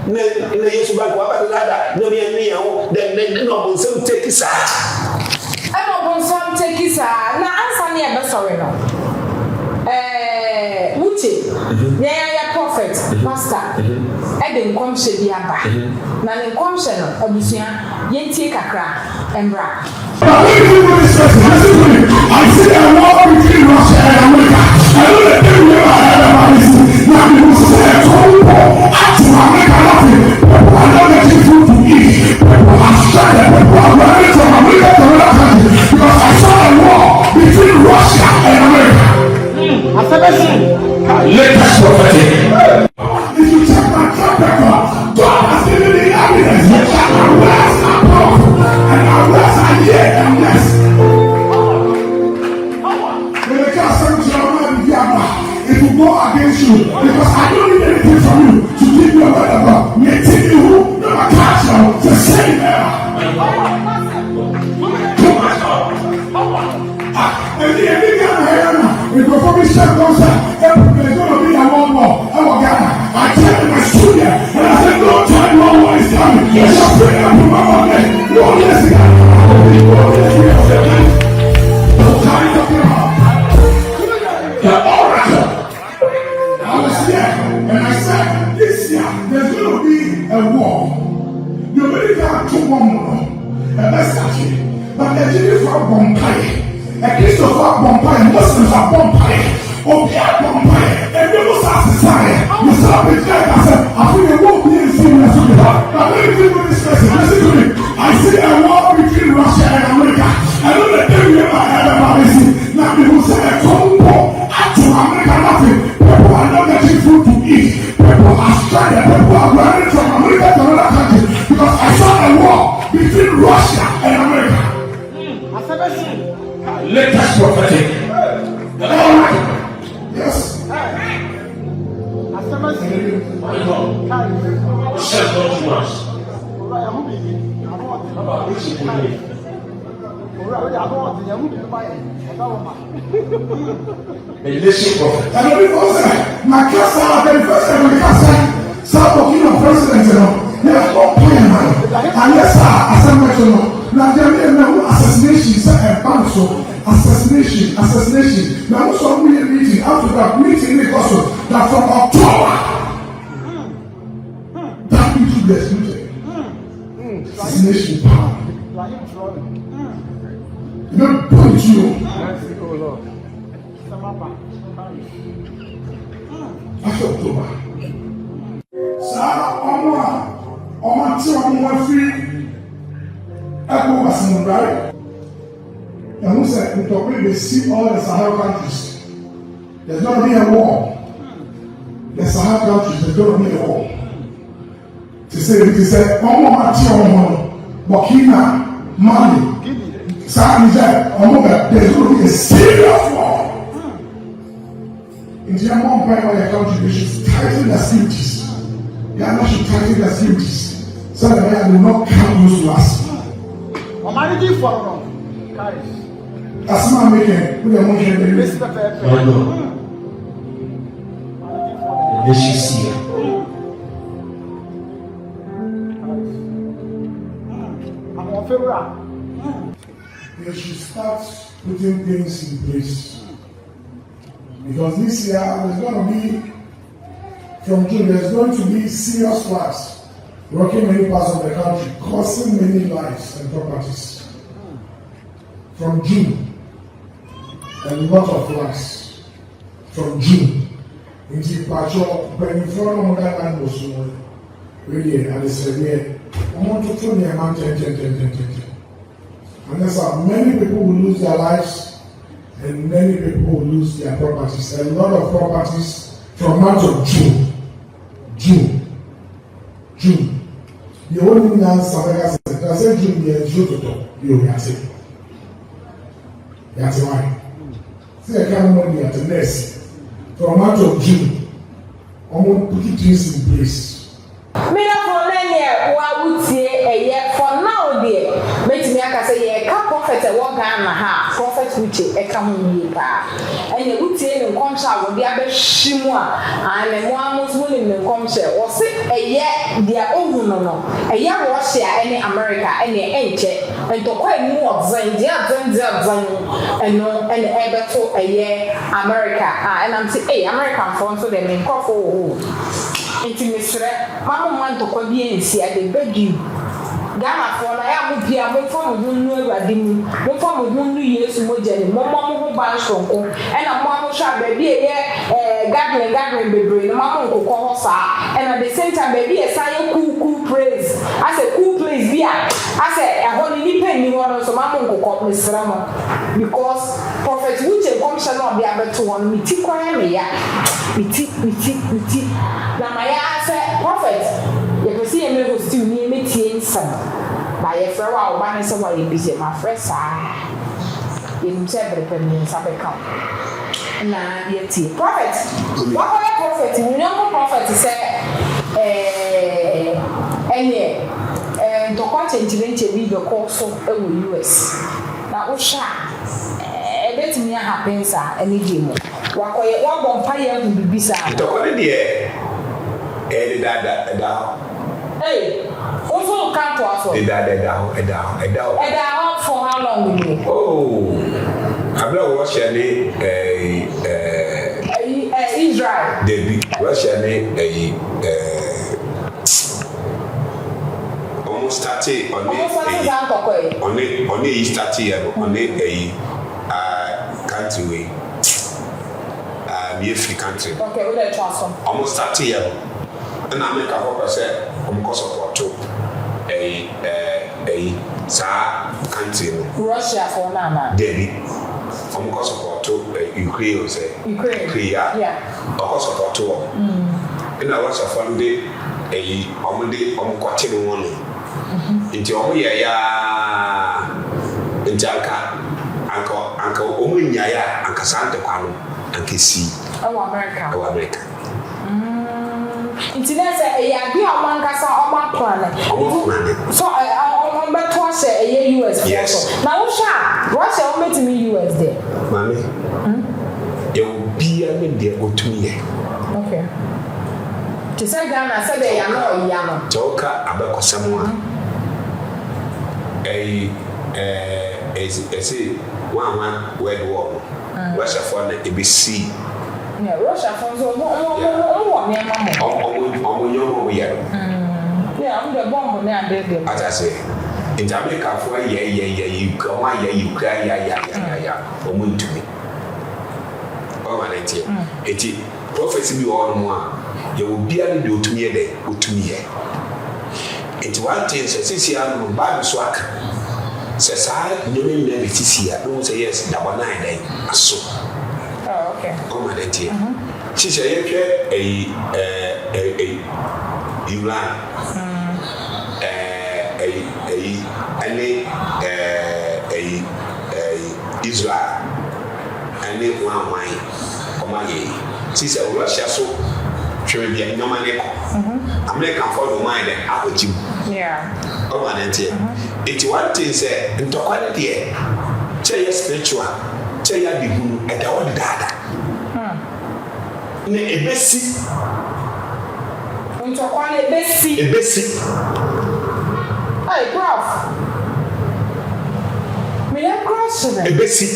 in the years of my ladder, no near then no some take his I don't want some take his now answer me a sorry no. Wuchi, yeah, prophet, master, Eden Comshe Diaba, Nan Comshe, Abusia, Yentie Kakra, and Bra. I see a war between Russia and America. I don't let them know I had about this. Now people say, to America, nothing. I don't let you food to eat. People are stranded. People are running from America to another country because I saw a war between Russia and America. I said, let us prophetic. If you check my track record, God has given me evidence that my words are powerful and my words are yea and yes. When the castle is your man, it will go against you because I don't need anything from you to give you a word of God. Me take you, never catch you, the same era. And the enemy if the commission comes out, there's going to be a one more. I tell you my student, and I said, no time, no one is coming. Yes, I'm praying up to my mother. No, yes, no time talking about. The oracle. I was here, and I said, this year, there's going to be a war. You really can't do one more. And that's actually, but there's a different one. A Christopher Bompire, Muslims are Bompire, Obia Bompire, and you must ask the side. You stop it like I said, I think it won't be in serious with that. Now, let me give you this person. Listen to me. I see a war between Russia and America. I don't let them hear my head about this. Now, people say a combo to America, nothing. People are not getting food to eat. People are stranded. People are running from America to another country because I saw a war between Russia and America. I said, let us prophetic. Yes. My God. Says not too much. The leadership prophet. And the my class the first time South Burkina president, there's no plan, man. And yes, sir, as I mentioned, Nigeria so assassination. Now also we are meeting after that meeting because of that from October. That people be excluded. Assassination power. You don't point you. After October. Ọmọ free Echo was in right. And who said, they see all the Sahel countries. There's going to be a war. The Sahel countries, there's going to be a war. They say, Burkina, Mali, South Niger, there's going to be a serious war. In the amount of the country, they should tighten their securities. They are not should tighten their securities. So that they will not come close to us. That's not making with the motion. This you see. They should start putting things in place. Because this year there's going to be, from June, there's going to be serious floods rocking many parts of the country, causing many lives and properties. From June, a lot of floods. From June, into Pacho, when in front of that land was really, and they said, I want to turn the amount 10. And that's how many people will lose their lives, and many people will lose their properties. A lot of properties from month of June. The only answer I said June, you have it. That's why. See, I can't money at the next. From month of June, I want to put things in place. For now, dear, make me say, prophet, one Ghana, prophet which a come and you would say in concert with the other Shimwa, and a one Muslim in the concert, or say a year, their own no, a year was here, any America, any ancient, and to quite more of Zan, and no, and ever to a year America, and I'm saying, hey, American phone, so they may call for into Mr. Mamma want to come here and see, I beg you. Ghana for na ya mupia mo fam ho nu awade mu mo fam ho nu Yesu mo jani mo mo ban sonko e na mo hwa ba bi gathering bebre no mo nkokọ ho sa e na the same time ba bi e say cool praise as a cool place bi a as a ho ni penny ho so mo nkokọ mesra mo because prophet which commission no be abeto won mi ti kwan me ya mi ti na ma ya say prophet you can see me go still ni me tie nsam ba ye frɛ wa oba ne sɛ wa ye busy ma frɛ saa ye nim sɛ brepɛ mi nsa bɛka na ye tie prophet what are prophet we know prophet sɛ ɛne dɔkɔ kyɛnkyerɛnkyɛ bi bɛkɔ so ɛwɔ US na wo hwa ɛbɛtumi happen saa ɛne gye mu wakɔyɛ wabɔ mpa yɛ hu bibi saa dɔkɔ ne deɛ ɛda hey, also can't also. Edaho. For how long will you? Oh, I'm not watching Israel. David, watching almost 30 on the Easter on the country. Country. Okay, we'll let transform. Almost 30 years. And I make a hope I say, support to a country. Russia for Nana. David. Support to Ukraine, say. Ukraine. Yeah. Support to. And I was a fun day, on quarter one. Into in Jalka, Uncle Omunya, and Cassandra Quano, and Kissy. Oh, America. Nti na say e ya bi o man kasa o ma plan so o beto say e US yes. Na wo sha Russia o metimi US there mami e o bia me de o tumi okay ti say Ghana say de ya no o ya no joka abekosam a say one World War. Russia for the ABC. Yeah, Russia for so yeah, I'm the bomb now. As I say, in Jamaica for you come on, you cry, yeah, woman to me. Oh, my dear, it prophecy be all more. You will be able to do to me a day, to me. It's one thing, says here, Bible swag. Says I, no one never see here. Don't say yes, that one night, so. Oh, okay. Oh, my dear. She said, a Israel and one wine or my she said Russia so sure be no money American for the mind and apple gym yeah oh man it's one thing say into quality say spiritual say ya the guru and all the data ne ebesi into quality ebesi hey prof ebesi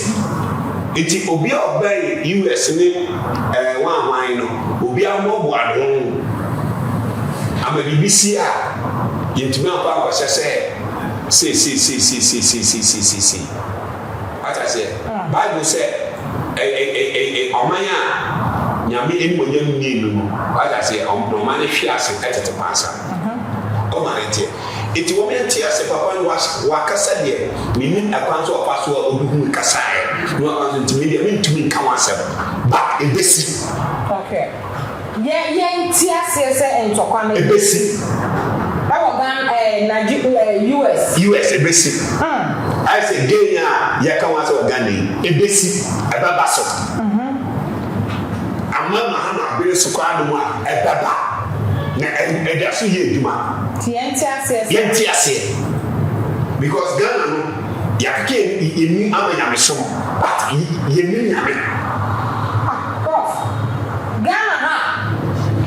iti obi obey US ni wan wan no obi amobo adon ama BBC a yentumi apa akwase se ata se Bible say omanya nyame eni monyam ni no ata se omman hwe ase etete pasa o ma ntie iti wo me ntia se papa no wakasa de mini akwanso opaso oduhu kasa no akwanso ntimi de mentumi kan wasem ba ebesi okay ye ntia se entokwa na ebesi awo gan US ebesi I say Kenya ya kan wasa Ghana ebesi ababa so amma mahama be su kwa no a ebaba na eda so ye djuma yenti ase because Ghana no yakake yemi amanya mesom but yemi nyame prof Ghana ha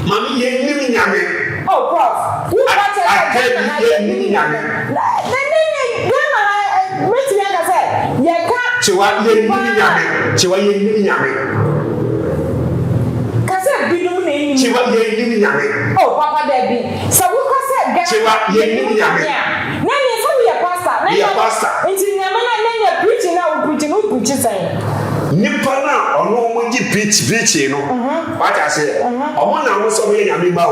mami yemi nyame oh prof you got to yemi nyame Ghana meti ya say ye ka chewa yemi nyame kase bidum na eni chewa yemi nyame oh papa Debbie so we ka say chewa yemi nyame na ni so be pastor nti nyama na preaching na preach say nipa na ono mo ji preach no what I say omo na mo so me nyame ba o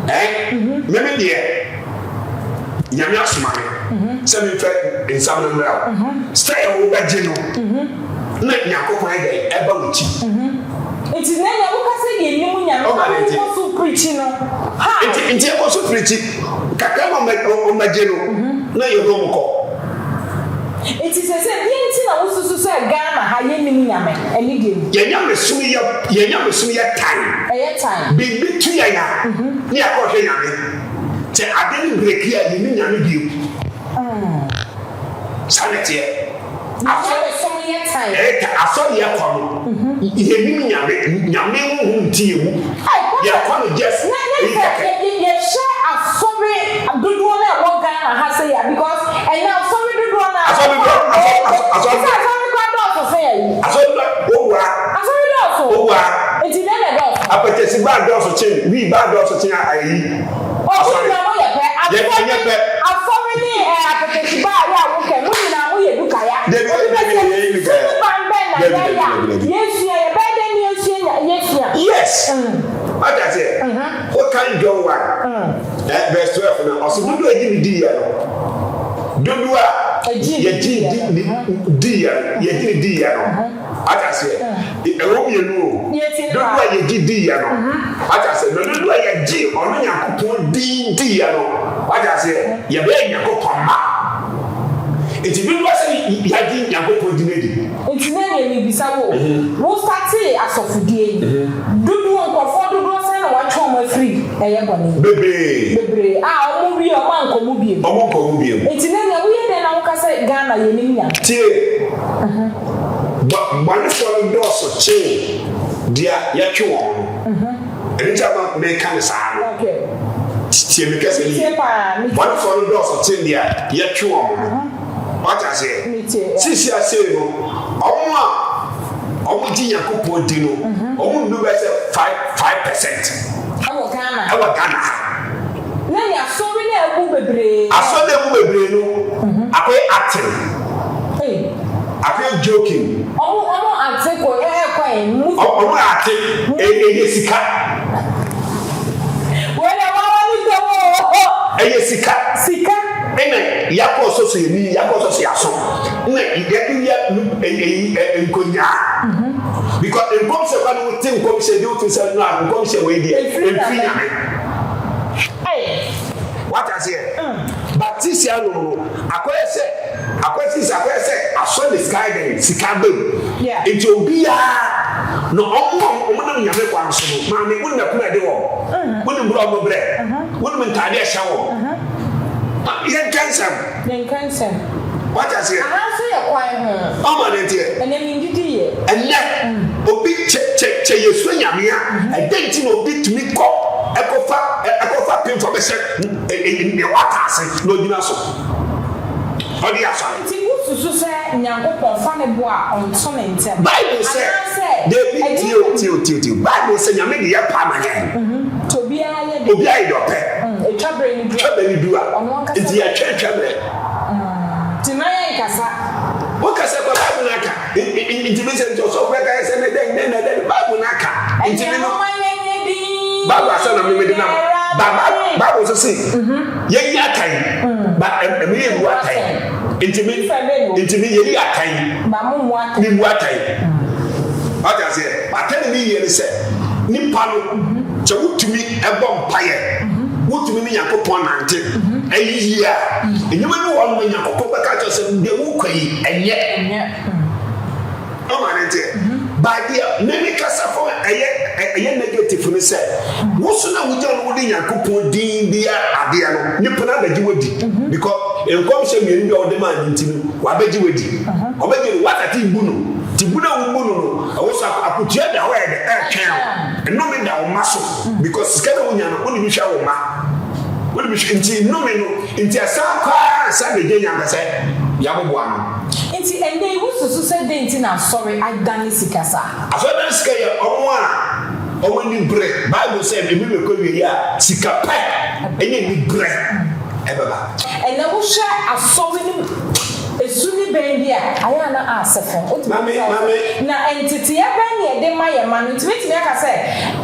meme de nyame asoma me se me fe insam no mra stay o ba je no na nyakopon ide eba wuchi nti na ya wo ka say ye nimu nyame ko so preach no ha nti ko so preach kakama o maje no na ye ho mko it is say yenti na wo susu say Ghana ha ye nimu nyame eni de ye nyame sum ya time bi tu ya ni akọ nyame te ade ni break ya ye ni nyame bio sanete aso ye ko no ye ni nyame hu ntie mu ye ko no just ye share asobe dodo na wo Ghana ha say ya because and now asobe dodo na asobe enti na le do apetesi ba do so chen wi ba do so chen ayi sorry na mo ye pe asobe ni apetesi ba ya wo ke mo ni na mo ye duka ya yes what I say what can John 1 verse 12 now also do eji di ya no do a ye di ya no ata se ewo ye no do a ye di ya no ata se no do a ye ji ono yakopon di ya no ata se ye be yakopon ma enti bi do se ya di yakopon di nedi enti na ye bisa wo start asofudie dudu nkofo dudu se na wa twom afri eye bone bebre omo wi omo ankomu biem enti na ye wo ye de na wo ka se Ghana ye nim nya tie but for those che dia ya twom enta ma me kan sa no tie me kase ni one for those che dia ya twom What I say? Sisi I say no. Omo di Nyankopon di no. Omo no be say 5%. Awo Ghana. Na ya so we na ebu bebre. Aso na ebu bebre no. Akoy acting. Akoy joking. Omo acting ko Omo acting sika. Wele wawa ni tomo. Sika. Ene yakọ so yemi yakọ so yaso na ya nkonya because nkom se kwa no tin nkom se do to say no nkom se we dey enfrinya what I say baptisia no akwese aso the sky den sikabem enti obia no omo na nyame kwa nso no ma me wonna kuma de wo wonna mbro mo bre wonna ntade ehya wo Yen cancer. What I say? I say a quiet. Oh, my dear. And then you did. And yet, Obi check your swing. I didn't know bit to me cop. I go far pin for the set in the water. No, you know so. How do you say? To say, Nyango Fanny Bois on some intent. Bible said, Bible said, you made the permanent. To be a your pet. A trouble you do it's your church. Tonight, Cassa. What can I say about Babunaka? Intimation to so where I said, then Babunaka. Baba said, I'm with them. Baba was a sick. Yet, but a million water. Intimate, Mamu water. What I said, but tell me, you said, Nippano, to me a bonfire. What to me, Yakopon ante a year. And you know one when Yakopa catches them, they will pay, and yet. Oh, my dear. By dear, many cassa for a negative for me said. What's the we don't want Yakopon dean dear Adiano? You put out the Jewedy because in commission you know demand into what you would do. Or maybe what I think Bunu. Tibuna Umbunu, I was a put you the way the air can and no me down muscle because Scandinavian only be shower ma. Will be no me into a sound Sunday and say, Yabuan. And they also said, I'm sorry, I done this. I saw that scare or when you break. Bible said, we will go here, Ch0p, and you break. And I will share a sewing. Esuni bendia ayana asefo mame na entity ya bani de maye manu ntimi me aka say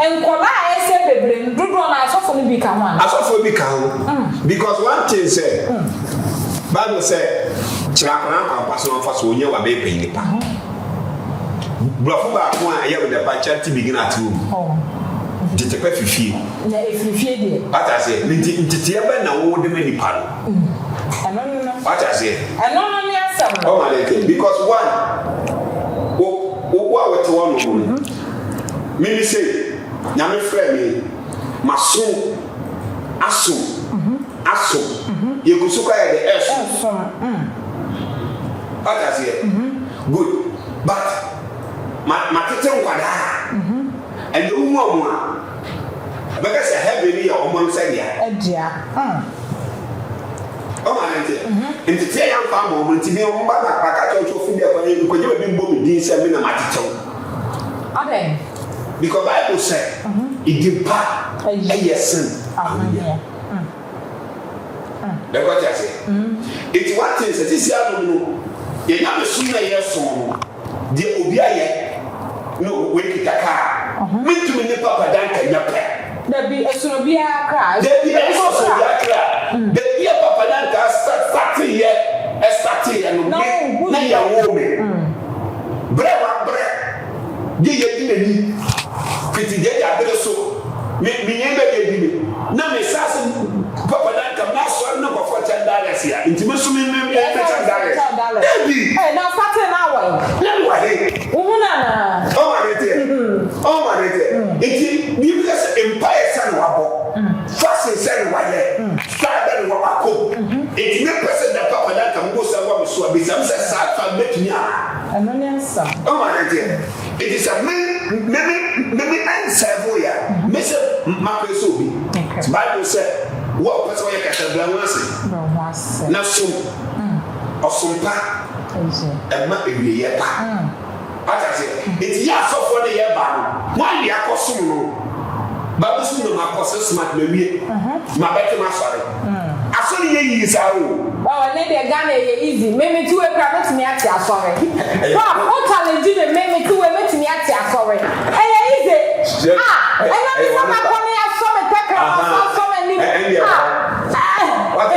enkola ese bebre ndodo na asofo no bi ka ho asofo bi ka ho because one thing say Bible say chakran kan paso on faso onye wa be pin nipa blofo ba ko an aye with the charity begin at home Ch0p fifie na efifie de ata say entity ya ba na wo de nipa no what I say? I know oh, my dear. Because one, what with one woman? Me say, Yami friend me, Masu, Asu, you could suka the S. What I say? Good, but my teacher wada, and the woman, because I have really almost said yeah. Oh, my dear. In the day I'm found moment to be on my back, I told you for you because you have been booming these 7 minutes. Because Bible said, it depart a yes. That's what I say. It's what is this year. You never sooner yes, the Obia, no, wake it a car. Meant to me, Papa Danka, your pet. There be a Sunobia cry. There be a Sunobia cry. There be a Papa Danka starting here. Starting and no woman. Breva, give you pretty dead. I better so. Me never gave me. No, Miss Assassin, Papa Danka, master number for $10 here. Intimacy, $10. Hey, now, starting hour. Oh, my dear. It's empire son wabo. Fast son waye. Start that wako. It's not person that Papa that can go somewhere so be some say start make me. Oh my dear. It is a maybe answer for ya. Mr. Marcus Obi. Bible said wo pese wo ye kasa bla wase na som osompa ema ewie ye pa ata se eti ya sofo ne ye ba no mo ali akosom no ba busu no makose smart na wie ma beti ma sore asori ye yi sa o ba ne de Ghana ye easy meme tu e kra metimi ati asore pa o challenge me meme tu e metimi ati asore easy ena mi sama koni asome tekra asome ni what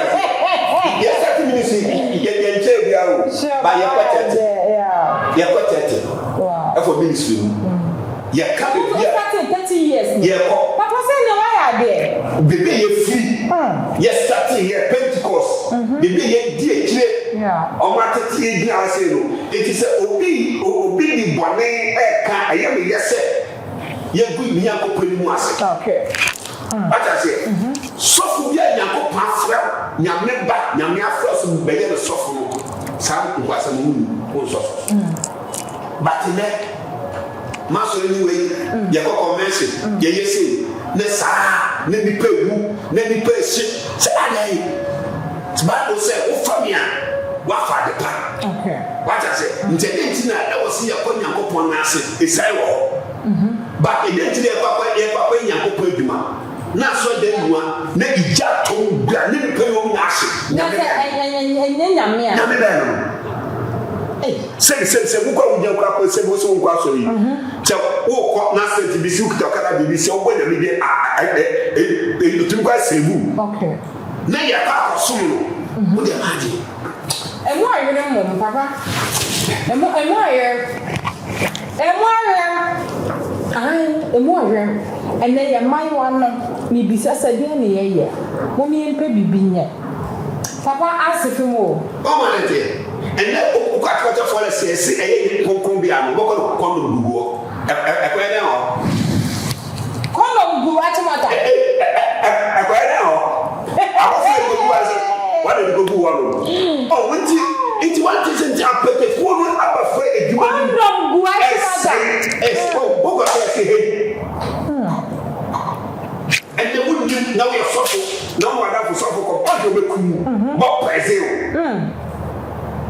yes 30 minutes ye nche bia o ba ye kwetete ye kwetete wow for ministry ye ka bia 30 years ye ko papa say no why there bebe ye free yes starting here Pentecost bebe ye die kire o ma tete ye gina ase no it is obi di bone e ka aye me yese ye gu mi yakopani mu ase okay ata se sofu bia yakopan afra nyame ba nyame afra so be ye sofu no sam kwasa mu ko sofu batime maso ni we ye ko convention ye yesi ne sa ne bi pewu ne bi peshi se adai tbado se o famia wa fa de pa okay what I say ntina e wo se ye ko nyankopon na ase esai wo ba identity e papa nyankopon aduma na so de nua na ija to bia ne pe yo na ase na se nyame na me ba no se buko wuje kwa ko se bo so kwa so yi che wo ko na se bi si ukita kala bi si wo na mi de tu kwa se bu okay na ya ka ko sum no wo de aje emo ayere mo papa emo ayere ene ya mai wano ni bisa sadia ne ye mo mi empe bibinye papa asifimo o ma ne te ene o ka ka for le se eye konkon bi anu boko kondo dugo e ko ene o kondo dugo atimata e ko ene o ako se ko dugo ase wa de dugo wo no o wonti iti wanti se nti apete ko no abafa eduma kondo dugo atimata o boko se he and they wouldn't now you're suffer no one that will suffer come on you but present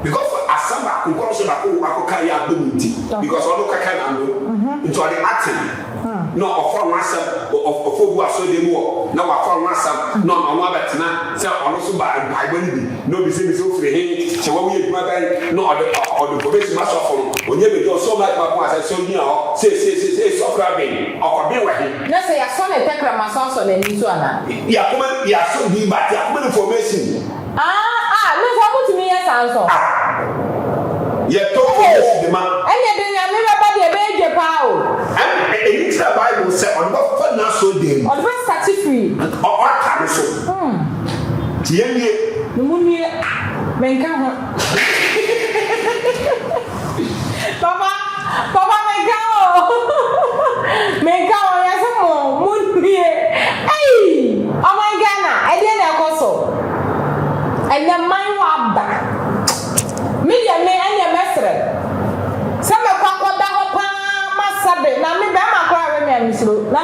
because asamba kunkoso na ko akoka ya dominti because all the kaka na no into the acting no offer one asam of obu aso dem wo na wa offer one asam no no abetena say ono so ba bible bi no be say so free he che wa we eduma guy no or the probation master for onye be do so like papa as so ni o say so crabbing okobe wa he na say ya so na tekra maso na ni so ana ya kuma ya so bi but ya kuma information no for put me yes answer ye to the man enye de ya me baba de be je pa o and the Bible say on what for na so dem on first start free o ka so tie nie mu nie menka ho papa menka o ya se mo mu nie oh my Ghana e dey na koso and the man wa ba media me anya mesre sama kwa da ho pa masabe na me be ma kwa we meamisro na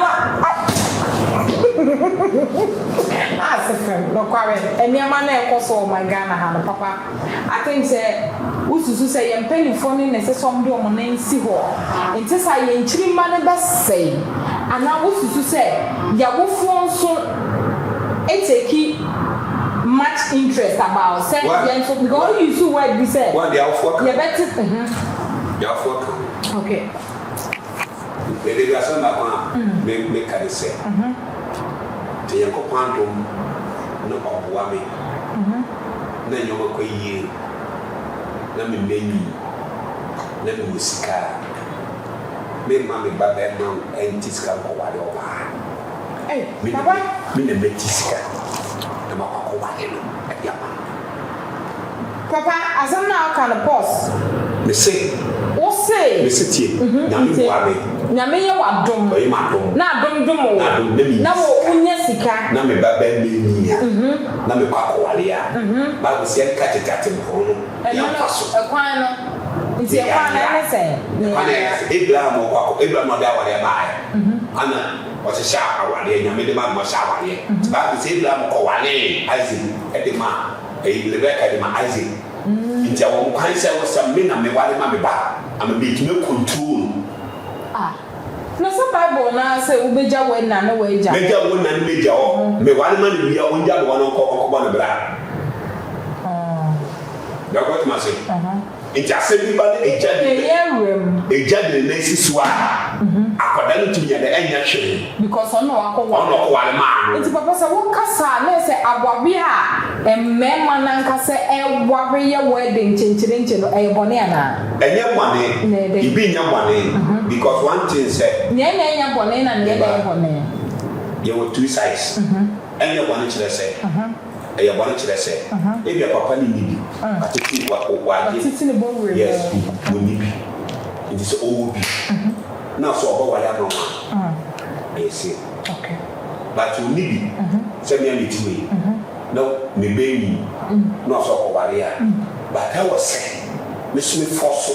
asefem no kwa we eniama na ekoso my Ghana ha no papa I think say ususu say yempanifo ni nese som de omo na nsi ho enti sa ye nchiri ma ne be sei ana ususu say yawofo nso eteki much interest about say so because you use word be said what they are for you better they are for okay they dey asan na kwa me ka dey say te ye ko kwando no obuwa me na nyoma ko yie na me menyi na me musika me ma me ba be no entiska ko wale oba papa me ne betiska na ma ko wale no papa asam na ka na boss me say me say tie nyame ye wadom oyi ma dom na dom na wo unya sika na me ba be ni ya na me ko wale ya ba go se ka tete mpo no ya paso ekwan no nti ekwan na ne say Abraham da wale ba ana ɔte hyɛ awareɛ nyame de ma mo hyɛ awareɛ baabi sɛ Abraham kɔ wale Isaac ɛde ma Rebecca de ma Isaac nti awɔ kwan sɛ wɔsɛ me na me wale ma me ba ama me tumi control na sɛ Bible na sɛ wobɛgya wɔ na wo agya mɛgya wo na ne mɛgya hɔ me wale ma ne bia wo ngya de wɔn nkɔbɔ ne bra dɔkɔ tuma se nti asɛm bi ba ne egya de na esi so a akɔda no tumi yɛ dɛ ɛnyɛ hwee because ɔno wakɔ wale maa no nti papa sɛ wokasa na sɛ abwabe a mmarima nankasa ɛware yɛ wedding kyenkyere no ɛyɛ bɔne anaa ɛnyɛ bɔne ibi nyɛ bɔne because one thing sɛ nea ɛnyɛ bɔne na nea ɛyɛ bɔne yɛwɔ two sides ɛnyɛ bɔne kyerɛ sɛ ɛyɛ bɔne kyerɛ sɛ ebi papa ne nibi atete wagye atete ne bɔwure yes wɔ nibi nti sɛ ɔwɔ bi na so ɔbɔ wale ama ɛyɛ se but wɔ nibi sɛ mea ne tiwe na me bɛyi na ɔsɛ ɔkɔ wale a but ɛwɔ sɛ me so me fɔ so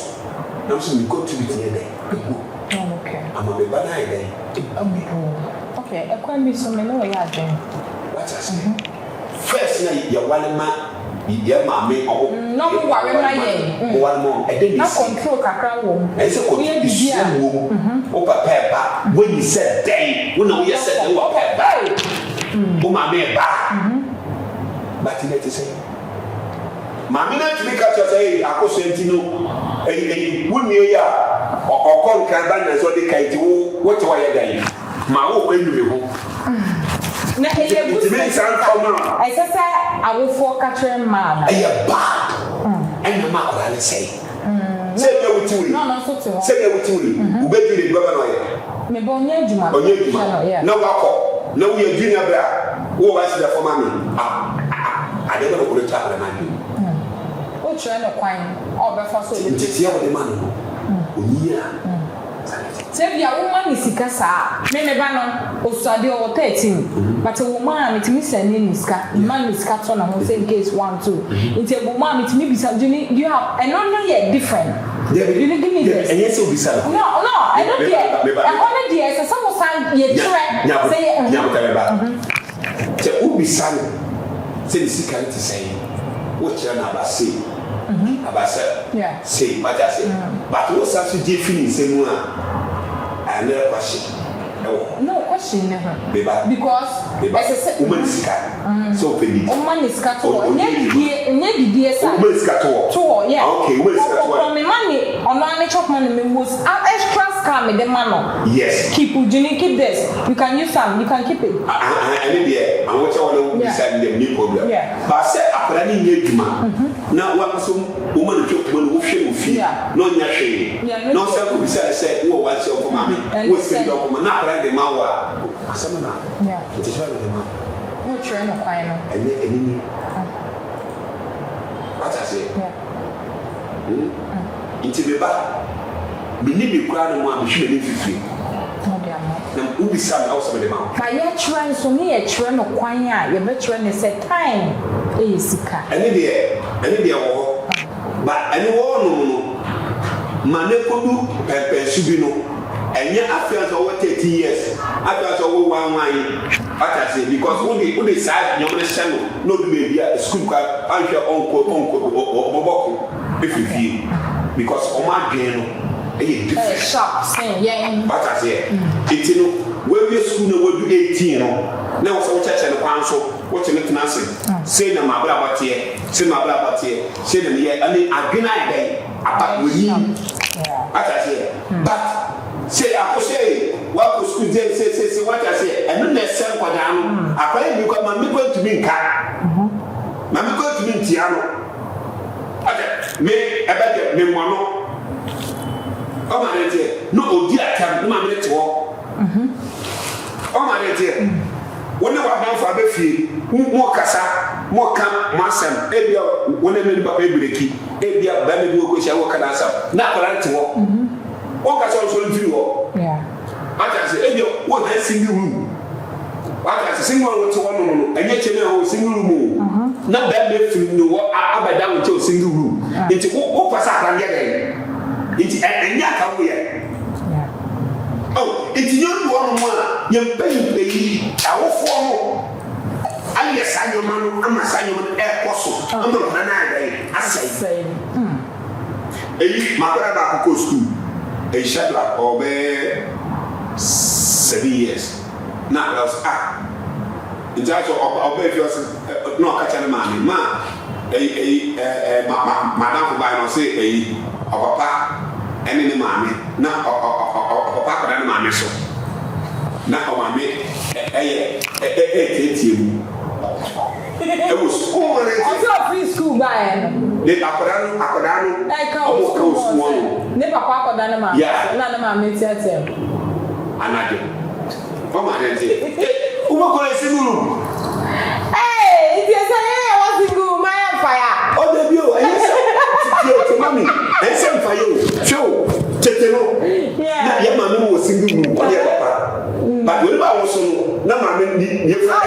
na so me go to bi tiɛ dɛ ama me ba na ayɛ dɛ ɛkwan bi so me ne wɔyɛ adwene wata sɛ first na yɛ wale ma yɛ maame ɔmo na mo ware ma yɛ wale ma ɛde na ne si control kakra wɔ mu ɛsɛ kɔ isu wɔ mu wo papa ɛba wo yi sɛ dɛn wo na wo yɛ sɛ dɛn wo papa ɛba wo maame ɛba bati na ti sɛ maame na tumi ka kyerɛ sɛ akoso nti no wo nua yi a ɔkɔ nkran ba na sɛ ɔde ka nti wo te wɔyɛ dɛn ma wo kɔ enum ho na ɛyɛ busi ɛsɛ sɛ awofoɔ ka kyerɛ mmaa na ɛyɛ bad ɛna ma akɔla ne sɛ sɛ ɛyɛ wuti wuli sɛ ɛyɛ wuti wuli wubɛdi ne dubaba na ɔyɛ mebɔ ɔnyɛ adwuma na wakɔ na woyɛ junior bra wo wa si dɛ fɔma mi ade bɛ wɔkɔlɔ kya akɔla maa bi o kyerɛ ne kwan ɔbɛfa so nti tia wɔde ma no no onyiya sɛbi a woma ne sika saa me ba no osuade ɔwɔ 13 but wo ma me timi sɛ ne sika ma ne sika to na ho sɛ in case 1 2 nti wo ma me timi bisa do you have and no yɛ different you need give me this ɛnyɛ sɛ obisa no I don't care and only there sɛ some san yɛ trɛ sɛ nyabota ba sɛ obisa no sɛ ne sika ne te sɛ wo kyerɛ na abase abase say what I say but wo sa so je feeling sɛ mu a another question. No question never. Because woman is scared. So penny. Woman is scared. Nya di esa. Woman is scared. To yeah. Okay, woman is scared. For me money, on one Ch0p money me was extra scam me the man. Yes. Keep this. You can use some. You can keep it. And there, and what I want to decide the new problem. Yeah. But I said after any new juma. Now what some woman Ch0p money wo hwe wo fi. No nya hwe. No say ko say wo wa say for mama. Wo say do ko na akra de ma wa. Asama na. Yeah. It is right with No try no kwai no. Any. What I say? Yeah. Inti beba. Bini bi kura no mu a bihwe ne fifi. Na ubi sam na awso be ma. Ba ye try so me ye try no kwan a ye be try ne say time e sika. Ani de wo ho. Ba ani wo no ma ne kodu pepe su bi no. Enye afia so over 30 years. Afia so over 1 aka say because who dey side nyom ne channel no do be bia school kwa anhwe onko oboboko efifie because o ma dwen no e different sharp say yeah aka say it no we be school no we do 18 no na wo so wo cheche ne kwan so wo che ne tena say na mabra batie say na ye ani adwena ide aba woni aka say but say akose wa ko school say what I say and no sen kwada no akwai bi ko ma mi ko tumi nka ma mi ko tumi ntia no ade me ebede me mo no o ma ne tie no odi atam no ma me te wo o ma ne tie woni wa ban fa be fie mo kasa mo kam mo asem ebia woni me papa ebireki ebia ba me bi ko sia wo kana asam na akwara te wo o ka so so nfiri wo yeah ata se ebio wo na single room ata se single room to wo no enye chene ho single room na ba me firi no wo abada wo to single room nti wo pasa akran ye den nti enye aka wo ye oh Iti yon do ono mo a ye pay awofo mo aye sanyo manu ama sanyo manu e koso ama na na dai asai eyi makara ba ko school e shadla obe 7 years na was njacho obe if you no ka chane ma madam ko ba no say papa ene ne maame na papa ko na maame so na maame tie mu e was school free school by ne akoda no o ko school ne papa ko na maame na maame tie anade mama dente o mo ko esi nuru it is a was single my fire o de bio to mami ensem fire show tetelo na ye mama mo single room o de papa but we ba wo so na mama ni ye fa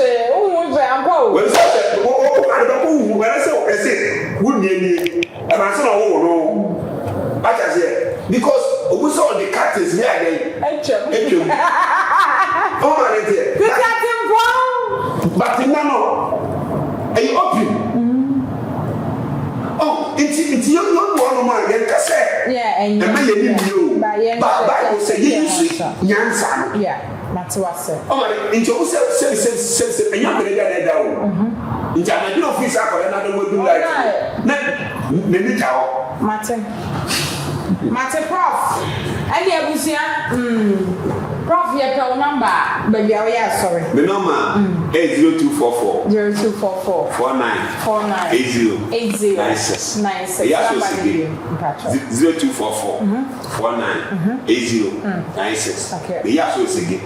tie o mo je ampo we say o ado ko wu we say o ese wu ni e ma so na wo no bacha say because obu so the cat is here again etwem o ma le tie the cat in but no are you open it's you no one man yen ka say and ma ye ni bio Bible say you use nyansa no that's what say o ma into o say enya bere ga da o nti na do office akore na do do like na ni tawo Mate prof and the abusia prof ye pe number baby we sorry the number 80244 0244 49 80 96 yes 0244 49 80 96 okay yes so again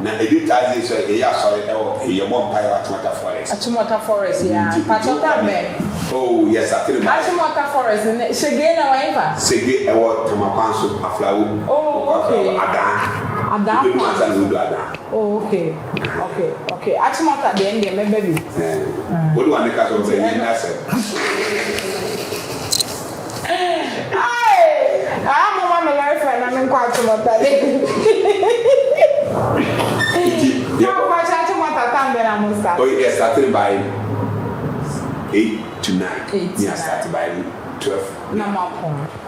na editazi so yes sorry e mo mpire Atumota forest Pachota me oh yes Atumota forest shege na waiva shege e wo tomakwanso aflawo okay Adam. Oh, okay. Atumota the end me baby. What do I make us say that's it. I'm a life and I'm in quite Atumota. Oh, yes, started by 8 to 9. Yeah, started by 12.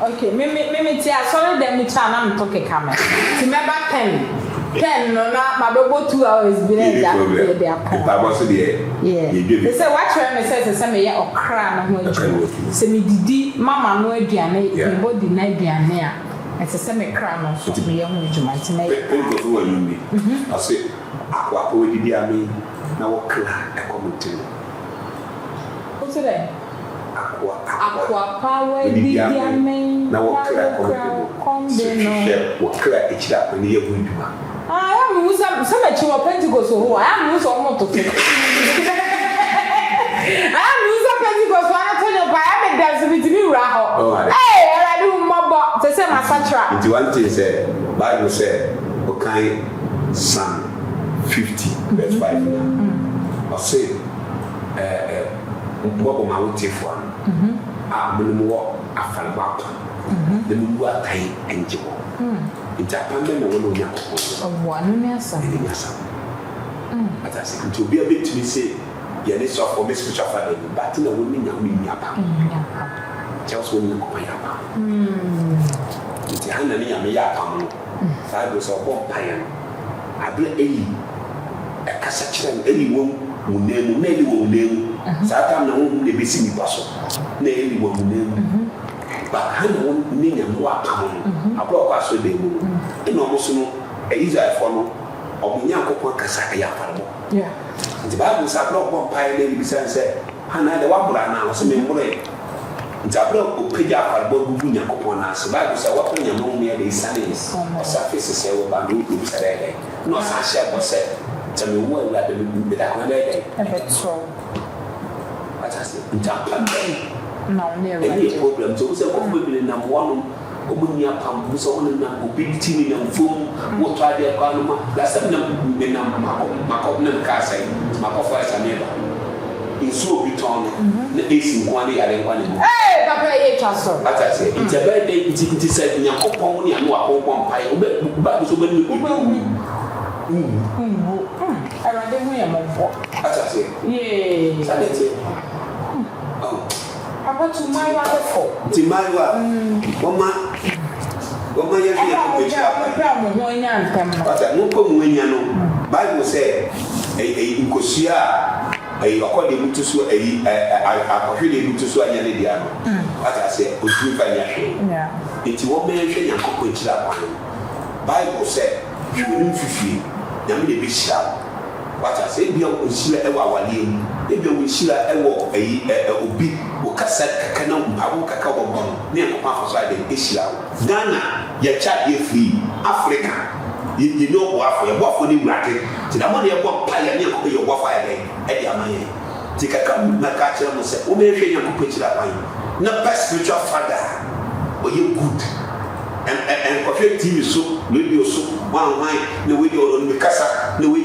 Okay, me sorry them me chana me talk camera. Remember 10 no na my go 2 hours be there they are come. I was there. Yeah. They say what try me say me ya okra na ho adwuma. Say me didi mama no aduane, me body na aduane a. I say me kra no so me ya ho adwuma nti na. People go for you. I say akwa ko didi ami na wo kra e community. What's that? Aqua power diamond na wo kra kombe no wo kra echira ko ni yebu nduma I am some Ch0p Pentecost so I am use almost to I am use Pentecost so I tell you by I make dance with me ra ho hey I do mobo to say my satra nti one thing say Bible say okay Psalm 50 verse 5 I say Bobo ma wote fo mo wo afalba de mo wa tai enjibo Japan me wo no nya ko anu me asa ata se to be a bit to me say ye ne so for me spiritual father but na wo ni nya me nya pa just wo ni ko ya pa nti hana ni nya me ya pa mo sa do so bo pa ya abla eyi e kasa kire eyi wo mu nemu na eyi wo nemu sa tam na wo de be si ni paso na eyi wo nemu ba hana wo ni nya mo apa mo abro kwa so de mu eno mo so no Israel for no omunya kokon kasa ya farmo nti Bible sa bro bon pai le bi san se hana de wa bra na so me mbure nti abro o peja farbo gugu nya kokon na so Bible sa wa nya no me de isane sa fese se wo ba no du sa de no sa she bo se te me wo la de bi da ko de e betro atase nti apa no near any problem so se ko be na mo no obunya pam so on na obiti ni na mfom wo twa de kwa no ma la sam na me na makop na ka sai makop fa sa neba insu obi ton na esi kwani yare kwani papa ye twa so ata se nti ebe dey nti say nyakopon ne anu akopon pai ba so be ni Arade hu ya mo ata se yeah sanete papa to my wonderful ti maiwa Oma ya fi ya ko cha papa mo ho nya ntam ata no ko mu anya no Bible say nkosua akode mutu so akohwede mutu so anya ne dia no ata say otu fa nya hwe enti wo me hwe nya kokko chira kwa Bible say hwe mfifi na me de bi shira ata say bia osira ewa awale mu bia osira ewo obi o kasa kaka na mpawo kaka wo bon ne akoma afaso ade esira Ghana ya cha ye free Africa you know what for the bracket ti da mo ne bo pa ya ne ko ye wo fa ya e di amaye ti kaka na ka kira mo se o me hwe nya ko chira pan na spiritual father o ye good and perfect TV so radio so one the way on the kasa the way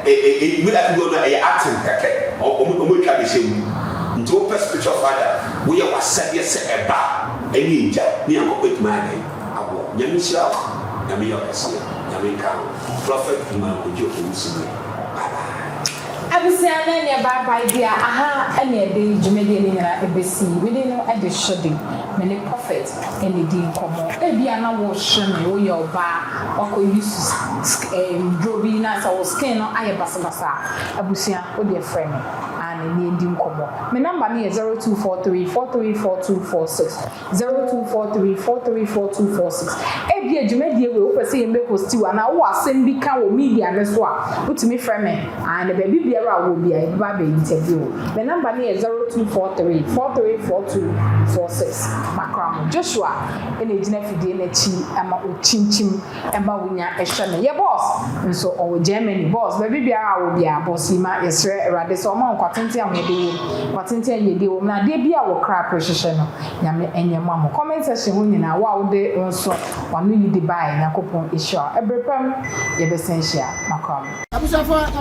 we like go na acting kaka o mo twa be shemu nto spiritual father we ya wasabia se eba eni nja ni akoko tuma abo nyame shira nyame yo kase nyame ka prophet ma ko jo ko musime abusia na ne baba dia aha ene de jumede ni na ebesi we dey no ade shodi me ne prophet ene di nkomo ebia na wo hwe me wo yo ba oko use drobi na so skin no aye basabasa abusia o de friend and ni di nkomo me number ni 0243434246 0243434246 ebia jumede we wo pese ye make post wa na wo asem bi ka wo media ne so a utimi friend me and baby bia will be a baby interview. The number is 0243-434246. Macram Joshua in a Genefi Ama Chim Emma Winya Eshana. Your boss, and so our Germany boss, baby Bia will be a bossima, yes, Radisoma, Quatintia, maybe Quatintia, you do now. They be our crap precision. Yammy and your mamma. Comment section when you know wow, they also one you buy Nakopon issue. Every pump, you're essential. Macram. I'm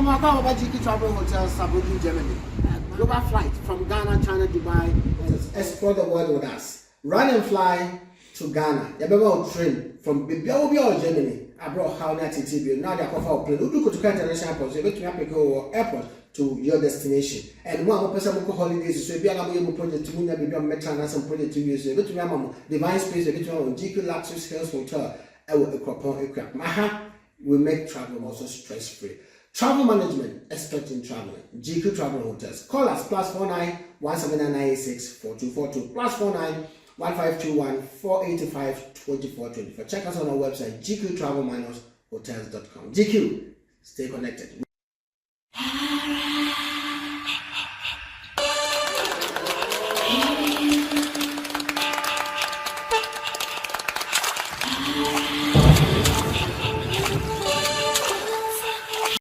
about Ch0p Hotel, Sabuji, Germany. Global flight from Ghana, China, Dubai. Explore the world with us. Run and fly to Ghana. You better train from Germany. I brought how that TV. Now they offer plane. You go to international airport. You go to airport to your destination. And one person go holidays. So if you are going to project to me, maybe I'm meeting some project to you. So you go to my Divine Space. You go to my GQ Luxury Hills Hotel. I will equip. We make travel also stress-free. Travel management, expert in traveling. GQ Travel Hotels. Call us +49 17996 4242 +49 1521 485 2424. Check us on our website gqtravel-hotels.com. GQ, stay connected.